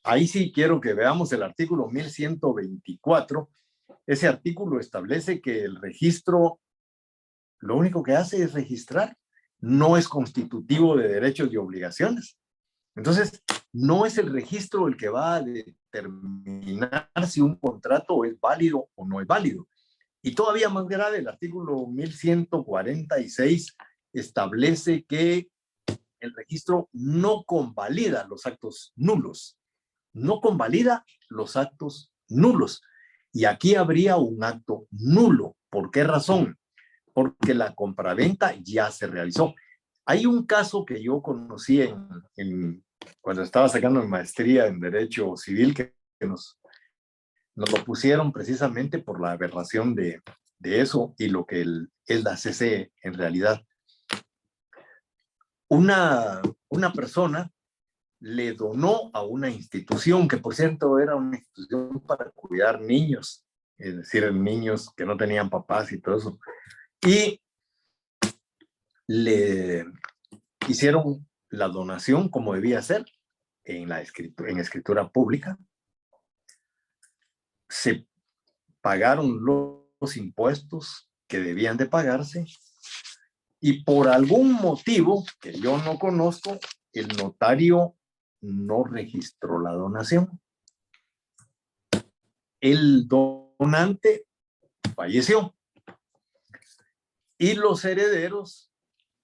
[SPEAKER 1] ahí sí quiero que veamos el artículo 1124. Ese artículo establece que el registro lo único que hace es registrar, no es constitutivo de derechos y obligaciones. Entonces, no es el registro el que va a determinar si un contrato es válido o no es válido. Y todavía más grave, el artículo 1146 establece que el registro no convalida los actos nulos. No convalida los actos nulos. Y aquí habría un acto nulo. ¿Por qué razón? Porque la compraventa ya se realizó. Hay un caso que yo conocí cuando estaba sacando mi maestría en Derecho Civil que nos lo pusieron precisamente por la aberración de eso y lo que es la CC en realidad. Una persona le donó a una institución, que por cierto era una institución para cuidar niños, es decir, niños que no tenían papás y todo eso, y le hicieron la donación como debía ser en escritura pública. Se pagaron los impuestos que debían de pagarse y por algún motivo que yo no conozco, el notario no registró la donación. El donante falleció y los herederos,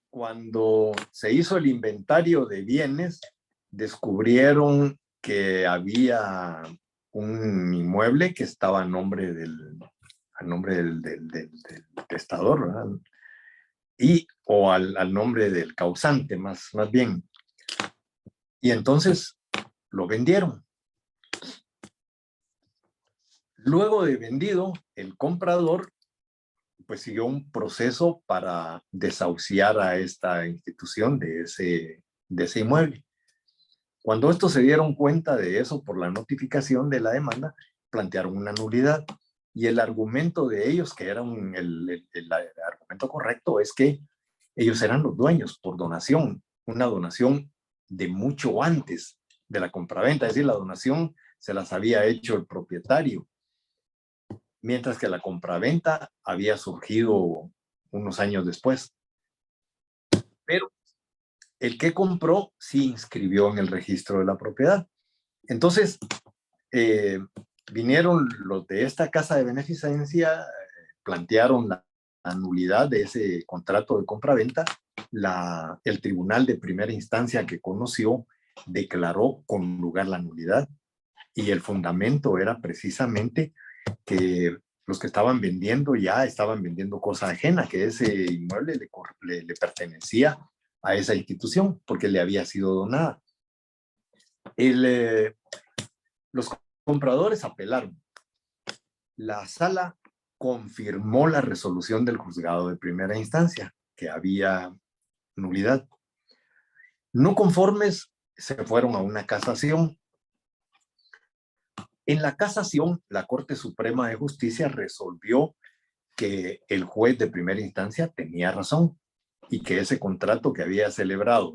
[SPEAKER 1] cuando se hizo el inventario de bienes, descubrieron que había un inmueble que estaba a nombre del testador, ¿verdad? O al nombre del causante, más bien. Y entonces lo vendieron. Luego de vendido, el comprador pues siguió un proceso para desahuciar a esta institución de ese inmueble. Cuando estos se dieron cuenta de eso por la notificación de la demanda, plantearon una nulidad. Y el argumento de ellos, que era el argumento correcto, es que ellos eran los dueños por donación, una donación de mucho antes de la compraventa, es decir, la donación se las había hecho el propietario, mientras que la compraventa había surgido unos años después. pero el que compró sí inscribió en el registro de la propiedad. Entonces, vinieron los de esta casa de beneficencia, plantearon la nulidad de ese contrato de compraventa. El tribunal de primera instancia que conoció declaró con lugar la nulidad, y el fundamento era precisamente que los que estaban vendiendo ya estaban vendiendo cosa ajena, que ese inmueble le pertenecía a esa institución porque le había sido donada. Los compradores apelaron. La sala confirmó la resolución del juzgado de primera instancia, que había nulidad. No conformes, se fueron a una casación. En la casación, la Corte Suprema de Justicia resolvió que el juez de primera instancia tenía razón y que ese contrato que había celebrado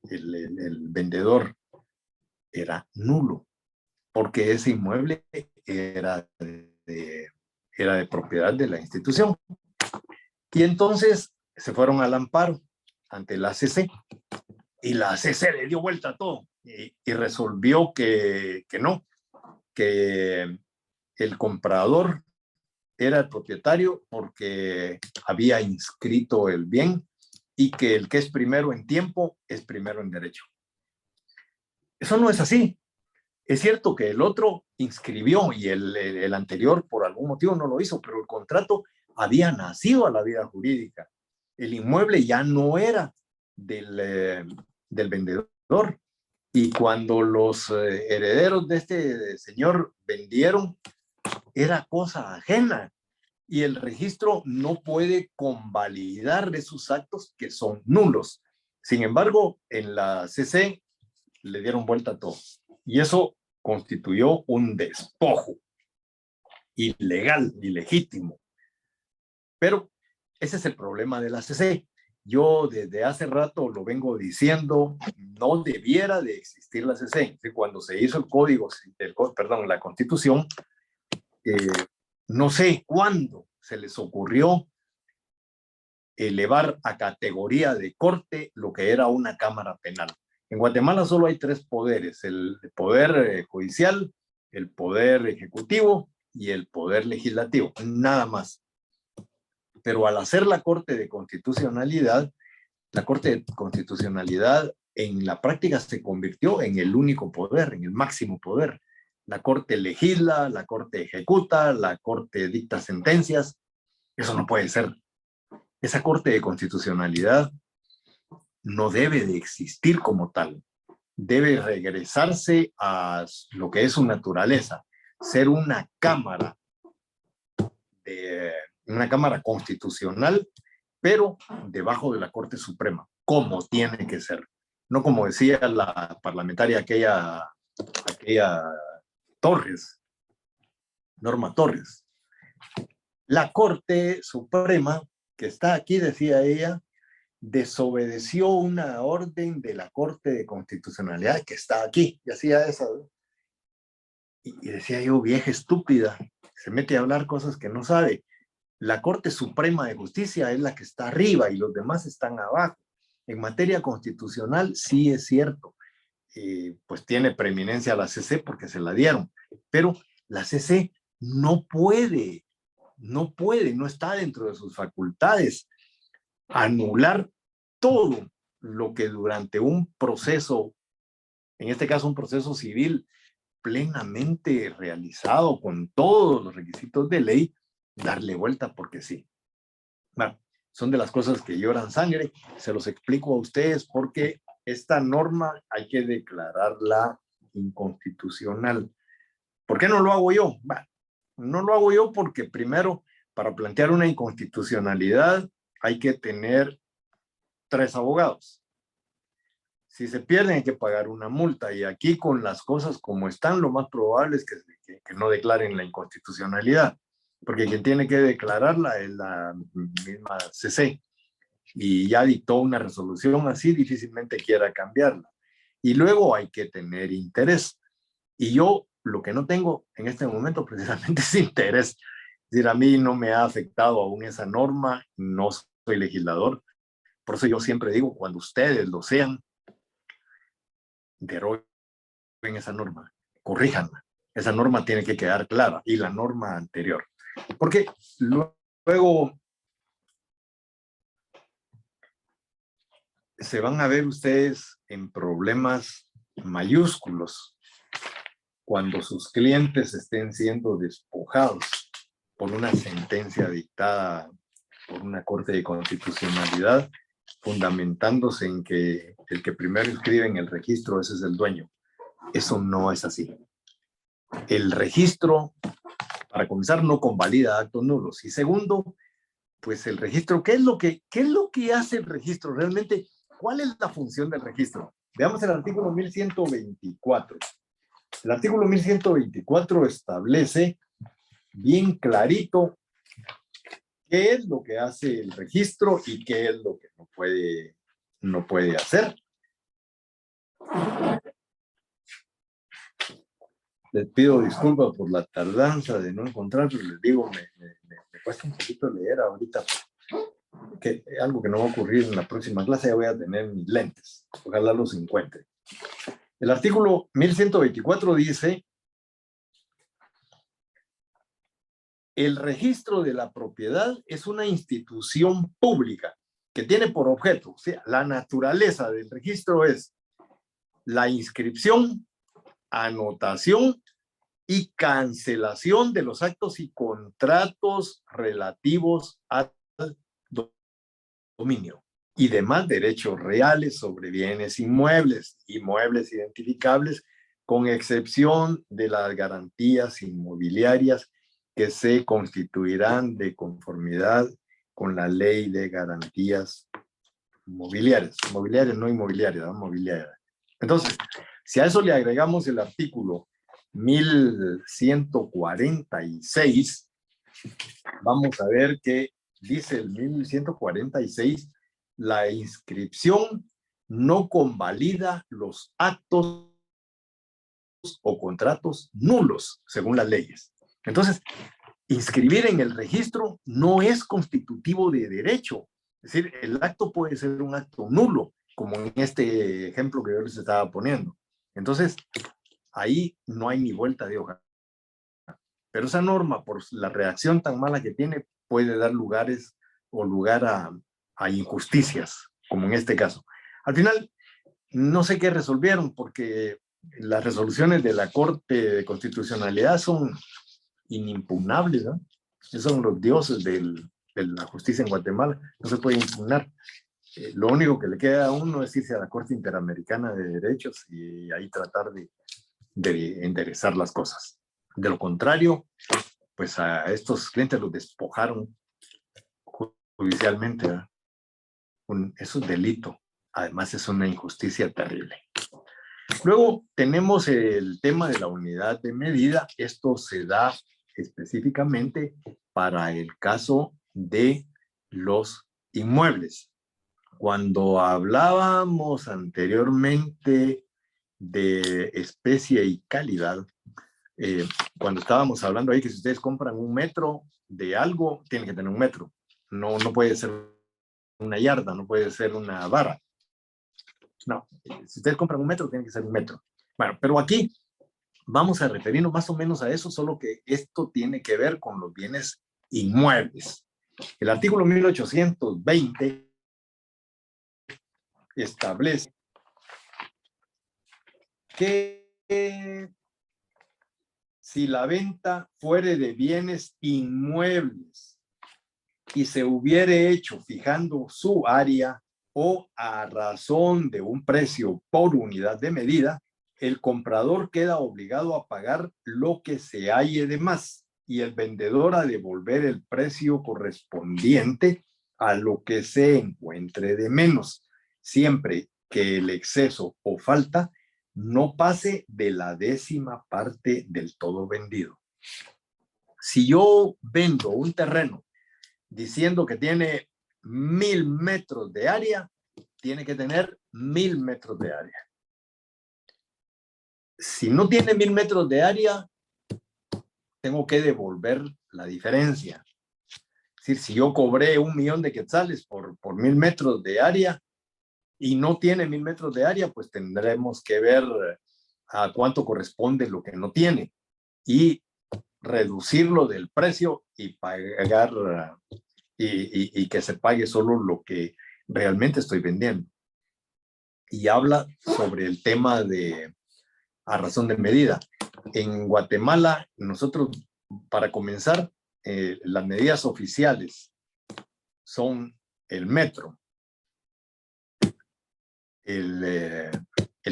[SPEAKER 1] el vendedor era nulo, porque ese inmueble era de propiedad de la institución. Y entonces se fueron al amparo ante la ACC, y la ACC le dio vuelta a todo y resolvió que no, que el comprador era el propietario porque había inscrito el bien, y que el que es primero en tiempo es primero en derecho. Eso no es así. Es cierto que el otro inscribió y el anterior por algún motivo no lo hizo, pero el contrato había nacido a la vida jurídica. El inmueble ya no era del vendedor. Y cuando los herederos de este señor vendieron, era cosa ajena. Y el registro no puede convalidar esos actos que son nulos. Sin embargo, en la CC le dieron vuelta a todo. Y eso constituyó un despojo ilegal, ilegítimo. Pero ese es el problema de la CC. Yo desde hace rato lo vengo diciendo, no debiera de existir la CC. Cuando se hizo la Constitución, no sé cuándo se les ocurrió elevar a categoría de corte lo que era una cámara penal. En Guatemala solo hay 3 poderes: el poder judicial, el poder ejecutivo y el poder legislativo, nada más. Pero al hacer la Corte de Constitucionalidad en la práctica se convirtió en el único poder, en el máximo poder. La Corte legisla, la Corte ejecuta, la Corte dicta sentencias. Eso no puede ser. Esa Corte de Constitucionalidad no debe de existir como tal. Debe regresarse a lo que es su naturaleza, ser una cámara constitucional, pero debajo de la Corte Suprema, como tiene que ser. No como decía la parlamentaria aquella Torres, Norma Torres. La Corte Suprema, que está aquí, decía ella, desobedeció una orden de la Corte de Constitucionalidad que está aquí, y hacía esa. Y decía yo, vieja estúpida, se mete a hablar cosas que no sabe. La Corte Suprema de Justicia es la que está arriba y los demás están abajo. En materia constitucional sí es cierto, pues tiene preeminencia la CC porque se la dieron, pero la CC no está dentro de sus facultades anular todo lo que durante un proceso, en este caso un proceso civil plenamente realizado con todos los requisitos de ley, darle vuelta porque sí. Bueno, son de las cosas que lloran sangre. Se los explico a ustedes porque esta norma hay que declararla inconstitucional. ¿Por qué no lo hago yo? Bueno, no lo hago yo porque primero, para plantear una inconstitucionalidad hay que tener 3 abogados. Si se pierden hay que pagar una multa, y aquí con las cosas como están, lo más probable es que no declaren la inconstitucionalidad, porque quien tiene que declararla es la misma CC, y ya dictó una resolución así, difícilmente quiera cambiarla. Y luego hay que tener interés, y yo lo que no tengo en este momento precisamente es interés. Es decir, a mí no me ha afectado aún esa norma, no soy legislador, Por eso yo siempre digo, cuando ustedes lo sean, deroguen esa norma, corríjanla. Esa norma tiene que quedar clara, y la norma anterior. Porque luego se van a ver ustedes en problemas mayúsculos cuando sus clientes estén siendo despojados por una sentencia dictada por una Corte de Constitucionalidad, fundamentándose en que el que primero inscribe en el registro, ese es el dueño. Eso no es así. El registro, para comenzar, no convalida actos nulos. Y segundo, pues el registro, ¿qué es lo que hace el registro realmente? ¿Cuál es la función del registro? Veamos el artículo 1124. El artículo 1124 establece bien clarito qué es lo que hace el registro y qué es lo que no puede hacer. Les pido disculpas por la tardanza de no encontrarlo. Les digo, me cuesta un poquito leer ahorita, que algo que no va a ocurrir en la próxima clase. Ya voy a tener mis lentes, ojalá los encuentre. El artículo 1124 dice: el registro de la propiedad es una institución pública que tiene por objeto, o sea, la naturaleza del registro es la inscripción, anotación y cancelación de los actos y contratos relativos al dominio y demás derechos reales sobre bienes inmuebles identificables, con excepción de las garantías inmobiliarias que se constituirán de conformidad con la ley de garantías mobiliarias, no inmobiliarias, mobiliarias. Entonces, si a eso le agregamos el artículo 1146, vamos a ver que dice el 1146, la inscripción no convalida los actos o contratos nulos según las leyes. Entonces, inscribir en el registro no es constitutivo de derecho. Es decir, el acto puede ser un acto nulo, como en este ejemplo que yo les estaba poniendo. Entonces, ahí no hay ni vuelta de hoja. Pero esa norma, por la reacción tan mala que tiene, puede dar lugar a injusticias, como en este caso. Al final, no sé qué resolvieron, porque las resoluciones de la Corte de Constitucionalidad son inimpugnables, ¿no? Esos son los dioses de la justicia en Guatemala, no se puede impugnar. Lo único que le queda a uno es irse a la Corte Interamericana de Derechos y ahí tratar de enderezar las cosas. De lo contrario, pues a estos clientes los despojaron judicialmente, ¿verdad? Es un delito. Además, es una injusticia terrible. Luego tenemos el tema de la unidad de medida. Esto se da específicamente para el caso de los inmuebles. Cuando hablábamos anteriormente de especie y calidad, cuando estábamos hablando ahí que si ustedes compran un metro de algo, tienen que tener un metro. No puede ser una yarda, no puede ser una vara. No, si ustedes compran un metro, tiene que ser un metro. Bueno, pero aquí vamos a referirnos más o menos a eso, solo que esto tiene que ver con los bienes inmuebles. El artículo 1820 establece que si la venta fuere de bienes inmuebles y se hubiere hecho fijando su área o a razón de un precio por unidad de medida, el comprador queda obligado a pagar lo que se halle de más y el vendedor a devolver el precio correspondiente a lo que se encuentre de menos, siempre que el exceso o falta no pase de la 10ª parte del todo vendido. Si yo vendo un terreno diciendo que tiene 1000 metros de área, tiene que tener 1000 metros de área. Si no tiene 1000 metros de área, tengo que devolver la diferencia. decir, si yo cobré 1.000.000 de quetzales por 1.000 metros de área y no tiene 1.000 metros de área, pues tendremos que ver a cuánto corresponde lo que no tiene y reducirlo del precio y pagar y que se pague solo lo que realmente estoy vendiendo. Y habla sobre el tema de a razón de medida. En Guatemala, nosotros, para comenzar, las medidas oficiales son el metro, el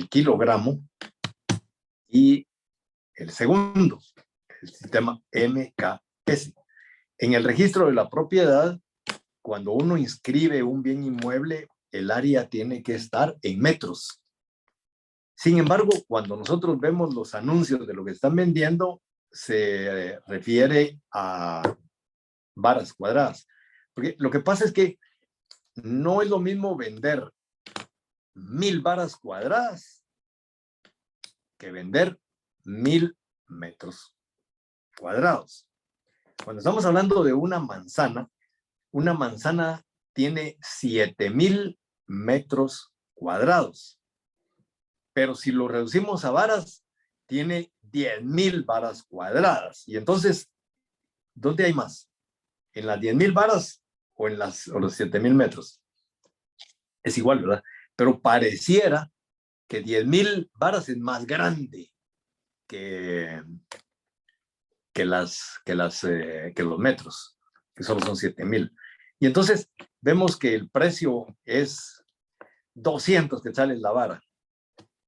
[SPEAKER 1] kilogramo y el segundo, el sistema MKS. En el registro de la propiedad, cuando uno inscribe un bien inmueble, el área tiene que estar en metros. Sin embargo, cuando nosotros vemos los anuncios de lo que están vendiendo, se refiere a varas cuadradas. Porque lo que pasa es que no es lo mismo vender 1.000 varas cuadradas que vender 1.000 metros cuadrados. Cuando estamos hablando de una manzana tiene 7.000 metros cuadrados. Pero si lo reducimos a varas, tiene 10.000 varas cuadradas. Y entonces, ¿dónde hay más? ¿En las 10.000 varas o en los 7.000 metros? Es igual, ¿verdad? Pero pareciera que 10.000 varas es más grande que los metros, que solo son 7.000. Y entonces vemos que el precio es 200 quetzales la vara.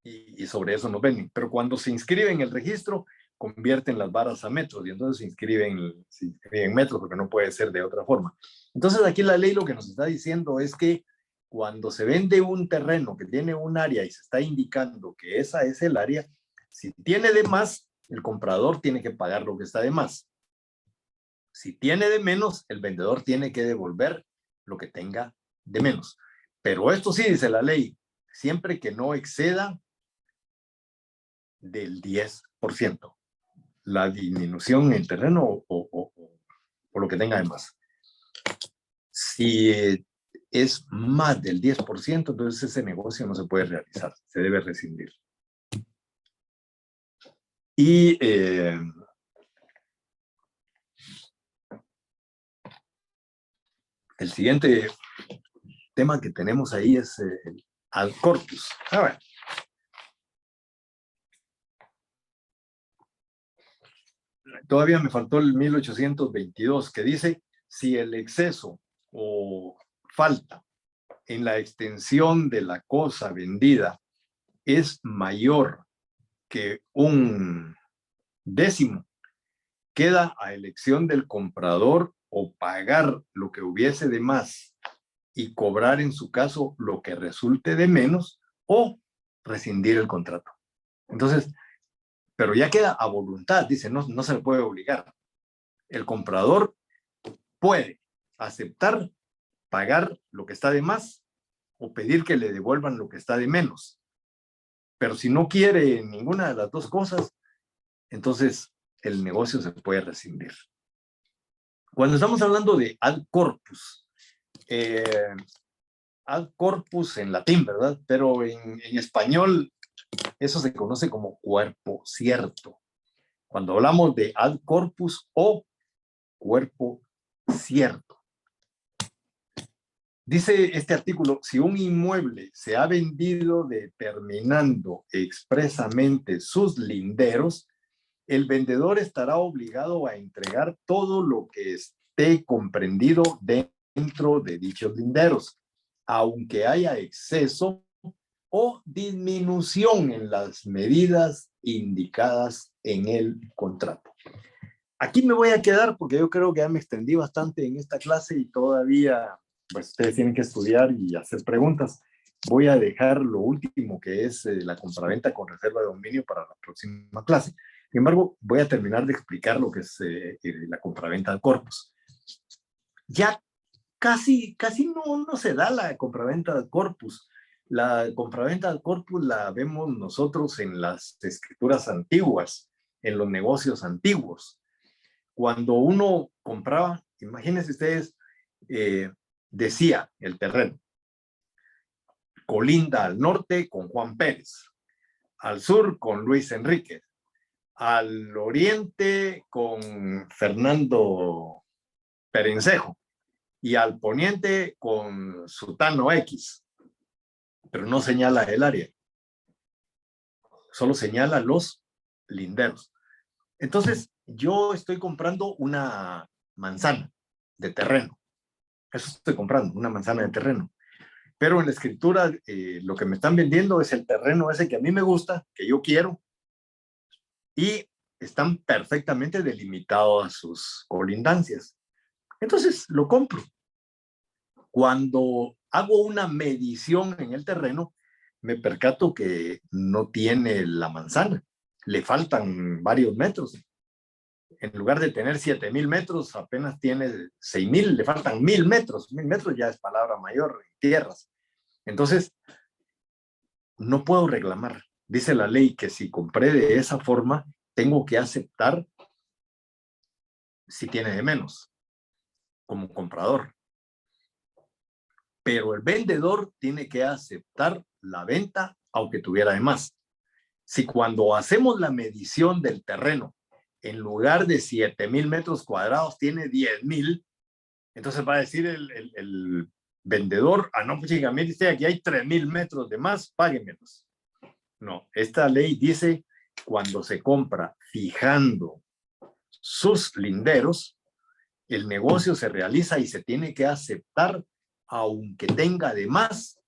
[SPEAKER 1] Y sobre eso nos venden. Pero cuando se inscribe en el registro, convierten las varas a metros y entonces se inscriben en metros porque no puede ser de otra forma. Entonces aquí la ley lo que nos está diciendo es que cuando se vende un terreno que tiene un área y se está indicando que esa es el área, si tiene de más, el comprador tiene que pagar lo que está de más. Si tiene de menos, el vendedor tiene que devolver lo que tenga de menos. Pero esto sí dice la ley, siempre que no exceda del 10%, la disminución en el terreno o lo que tenga de más. Si es más del 10%, entonces ese negocio no se puede realizar, se debe rescindir. Y el siguiente tema que tenemos ahí es el ad corpus. A ver. Todavía me faltó el 1822, que dice, si el exceso o falta en la extensión de la cosa vendida es mayor que 1/10, queda a elección del comprador o pagar lo que hubiese de más y cobrar en su caso lo que resulte de menos o rescindir el contrato. Entonces, pero ya queda a voluntad, dice, no se le puede obligar. El comprador puede aceptar pagar lo que está de más o pedir que le devuelvan lo que está de menos. Pero si no quiere ninguna de las dos cosas, entonces el negocio se puede rescindir. Cuando estamos hablando de ad corpus en latín, ¿verdad? Pero en español eso se conoce como cuerpo cierto. Cuando hablamos de ad corpus o cuerpo cierto. Dice este artículo, si un inmueble se ha vendido determinando expresamente sus linderos, el vendedor estará obligado a entregar todo lo que esté comprendido dentro de dichos linderos, aunque haya exceso o disminución en las medidas indicadas en el contrato. Aquí me voy a quedar porque yo creo que ya me extendí bastante en esta clase y todavía pues ustedes tienen que estudiar y hacer preguntas. Voy a dejar lo último que es la compraventa con reserva de dominio para la próxima clase. Sin embargo, voy a terminar de explicar lo que es la compraventa al corpus. Ya casi no se da la compraventa al corpus. La compraventa al corpus la vemos nosotros en las escrituras antiguas, en los negocios antiguos. Cuando uno compraba, Imagínense ustedes, decía el terreno, colinda al norte con Juan Pérez, al sur con Luis Enríquez, al oriente con Fernando Perencejo y al poniente con Sutano X, pero no señala el área, solo señala los linderos. Entonces, yo estoy comprando una manzana de terreno. Eso estoy comprando, una manzana de terreno. Pero en la escritura, lo que me están vendiendo es el terreno ese que a mí me gusta, que yo quiero, y están perfectamente delimitados sus colindancias. Entonces, lo compro. Cuando hago una medición en el terreno, me percato que no tiene la manzana. Le faltan varios metros. En lugar de tener 7,000 metros, apenas tiene 6,000, le faltan 1,000 metros. 1,000 metros ya es palabra mayor en tierras. Entonces, no puedo reclamar. Dice la ley que si compré de esa forma, tengo que aceptar si tiene de menos, como comprador. Pero el vendedor tiene que aceptar la venta, aunque tuviera de más. Si cuando hacemos la medición del terreno, en lugar de 7,000 metros cuadrados, tiene 10,000, entonces va a decir el vendedor, no, pues chica, mire usted, aquí hay 3,000 metros de más, páguemelos. No, esta ley dice cuando se compra fijando sus linderos, el negocio se realiza y se tiene que aceptar aunque tenga de más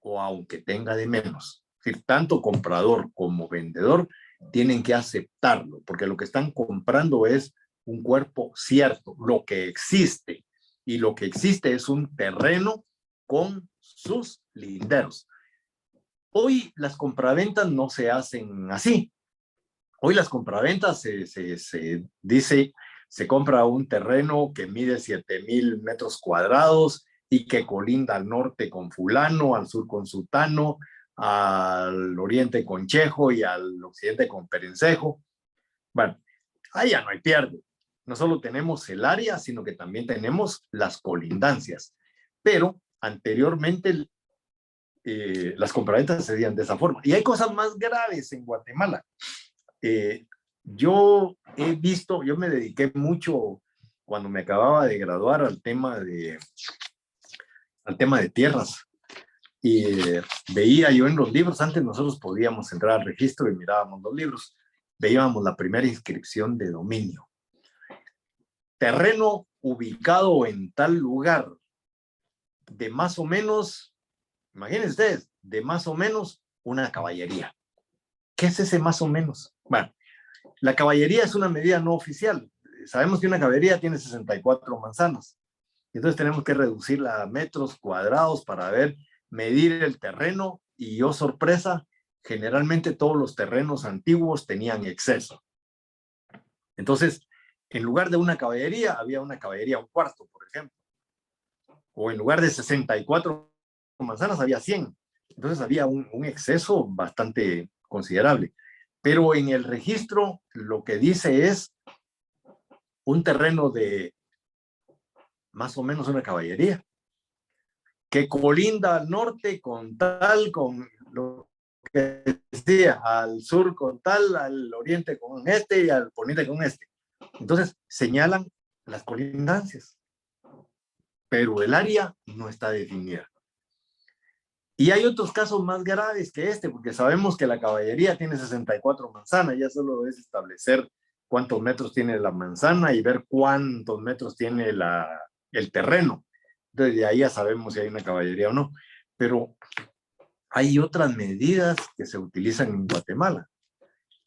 [SPEAKER 1] o aunque tenga de menos. Es decir, tanto comprador como vendedor tienen que aceptarlo, porque lo que están comprando es un cuerpo cierto, lo que existe. Y lo que existe es un terreno con sus linderos. Hoy las compraventas no se hacen así. Hoy las compraventas se dice, se compra un terreno que mide 7,000 metros cuadrados y que colinda al norte con fulano, al sur con sutano, al oriente con chejo y al occidente con perencejo. Bueno, ahí ya no hay pierde. No solo tenemos el área, sino que también tenemos las colindancias. Pero anteriormente las compraventas se hacían de esa forma. Y hay cosas más graves en Guatemala. Yo he visto, yo me dediqué mucho cuando me acababa de graduar al tema de tierras. Y veía yo en los libros, antes nosotros podíamos entrar al registro y mirábamos los libros, veíamos la primera inscripción de dominio. Terreno ubicado en tal lugar, de más o menos, imagínense ustedes, de más o menos una caballería. ¿Qué es ese más o menos? Bueno, la caballería es una medida no oficial. Sabemos que una caballería tiene 64 manzanas. Entonces tenemos que reducirla a metros cuadrados para medir el terreno. Y oh sorpresa, generalmente todos los terrenos antiguos tenían exceso. Entonces, en lugar de una caballería, había una caballería un cuarto, por ejemplo. O en lugar de 64 manzanas, había 100. Entonces había un exceso bastante considerable. Pero en el registro lo que dice es un terreno de más o menos una caballería, que colinda al norte con tal, con lo que decía, al sur con tal, al oriente con este y al poniente con este. Entonces señalan las colindancias, pero el área no está definida. Y hay otros casos más graves que este, porque sabemos que la caballería tiene 64 manzanas, ya solo es establecer cuántos metros tiene la manzana y ver cuántos metros tiene el terreno. Entonces de ahí ya sabemos si hay una caballería o no. Pero hay otras medidas que se utilizan en Guatemala.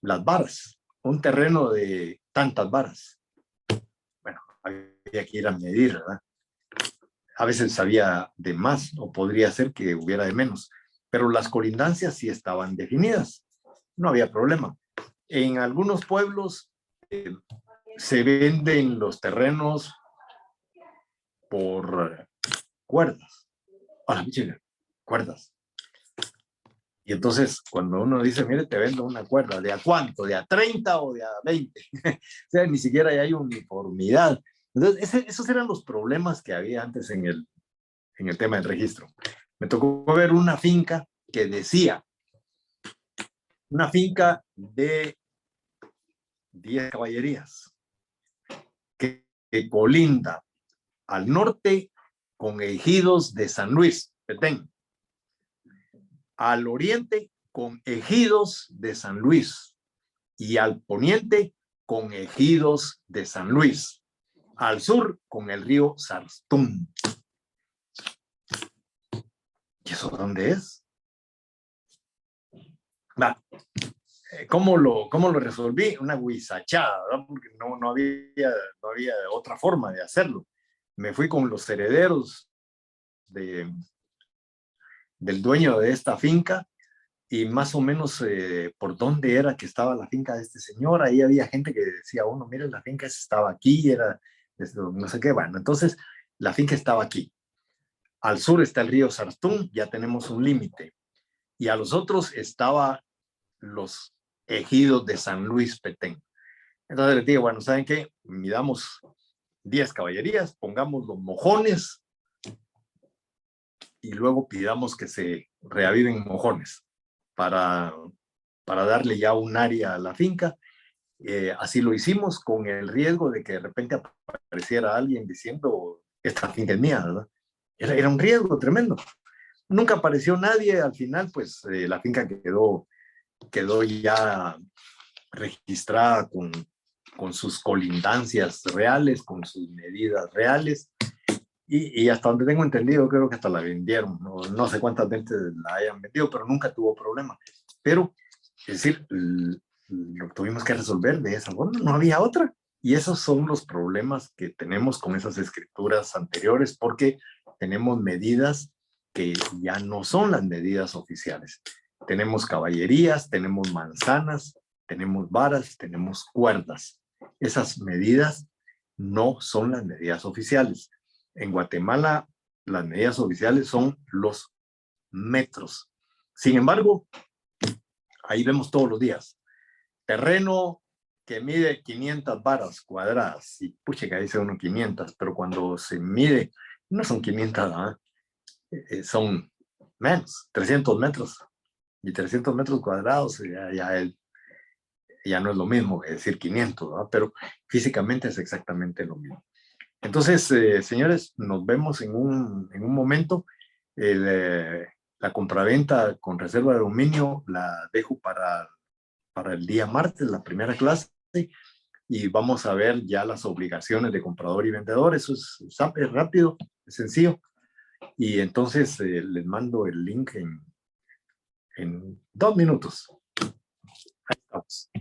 [SPEAKER 1] Las varas, un terreno de tantas varas. Bueno, había que ir a medir, ¿verdad? A veces había de más o podría ser que hubiera de menos, pero las colindancias sí estaban definidas, no había problema. En algunos pueblos se venden los terrenos por cuerdas. Hola, chica, cuerdas. Y entonces cuando uno dice, mire, te vendo una cuerda, ¿de a cuánto? ¿De a 30 o de a 20? O sea, ni siquiera hay uniformidad. Entonces, esos eran los problemas que había antes en el tema del registro. Me tocó ver una finca que decía, una finca de 10 caballerías, que colinda al norte con ejidos de San Luis, Petén, al oriente con ejidos de San Luis y al poniente con ejidos de San Luis, al sur con el río Sartún. ¿Y eso dónde es? Va. ¿Cómo lo resolví? Una guisachada, ¿verdad? Porque no había otra forma de hacerlo. Me fui con los herederos del dueño de esta finca y más o menos por dónde era que estaba la finca de este señor. Ahí había gente que decía, uno, mire, la finca estaba aquí, era no sé qué. Bueno, entonces la finca estaba aquí. Al sur está el río Sartún, ya tenemos un límite. Y a los otros estaba los ejidos de San Luis Petén. Entonces les digo, bueno, ¿saben qué? Midamos 10 caballerías, pongamos los mojones y luego pidamos que se reaviven mojones para darle ya un área a la finca. Así lo hicimos con el riesgo de que de repente apareciera alguien diciendo, esta finca es mía, ¿verdad? Era un riesgo tremendo. Nunca apareció nadie, al final pues la finca quedó ya registrada con sus colindancias reales, con sus medidas reales, y hasta donde tengo entendido, creo que hasta la vendieron, no sé cuántas veces la hayan vendido, pero nunca tuvo problema. Pero, es decir, lo tuvimos que resolver de esa forma, no había otra. Y esos son los problemas que tenemos con esas escrituras anteriores, porque tenemos medidas que ya no son las medidas oficiales. Tenemos caballerías, tenemos manzanas, tenemos varas, tenemos cuerdas. Esas medidas no son las medidas oficiales. En Guatemala, las medidas oficiales son los metros. Sin embargo, ahí vemos todos los días terreno que mide 500 varas cuadradas, y pucha que dice uno 500, pero cuando se mide, no son 500, son menos, 300 metros, y 300 metros cuadrados ya no es lo mismo que decir 500, ¿verdad? Pero físicamente es exactamente lo mismo. Entonces, señores, nos vemos en un momento. La compraventa con reserva de dominio la dejo para el día martes, la primera clase, y vamos a ver ya las obligaciones de comprador y vendedor. Eso es rápido, es sencillo. Y entonces les mando el link en 2 minutos. Ahí estamos.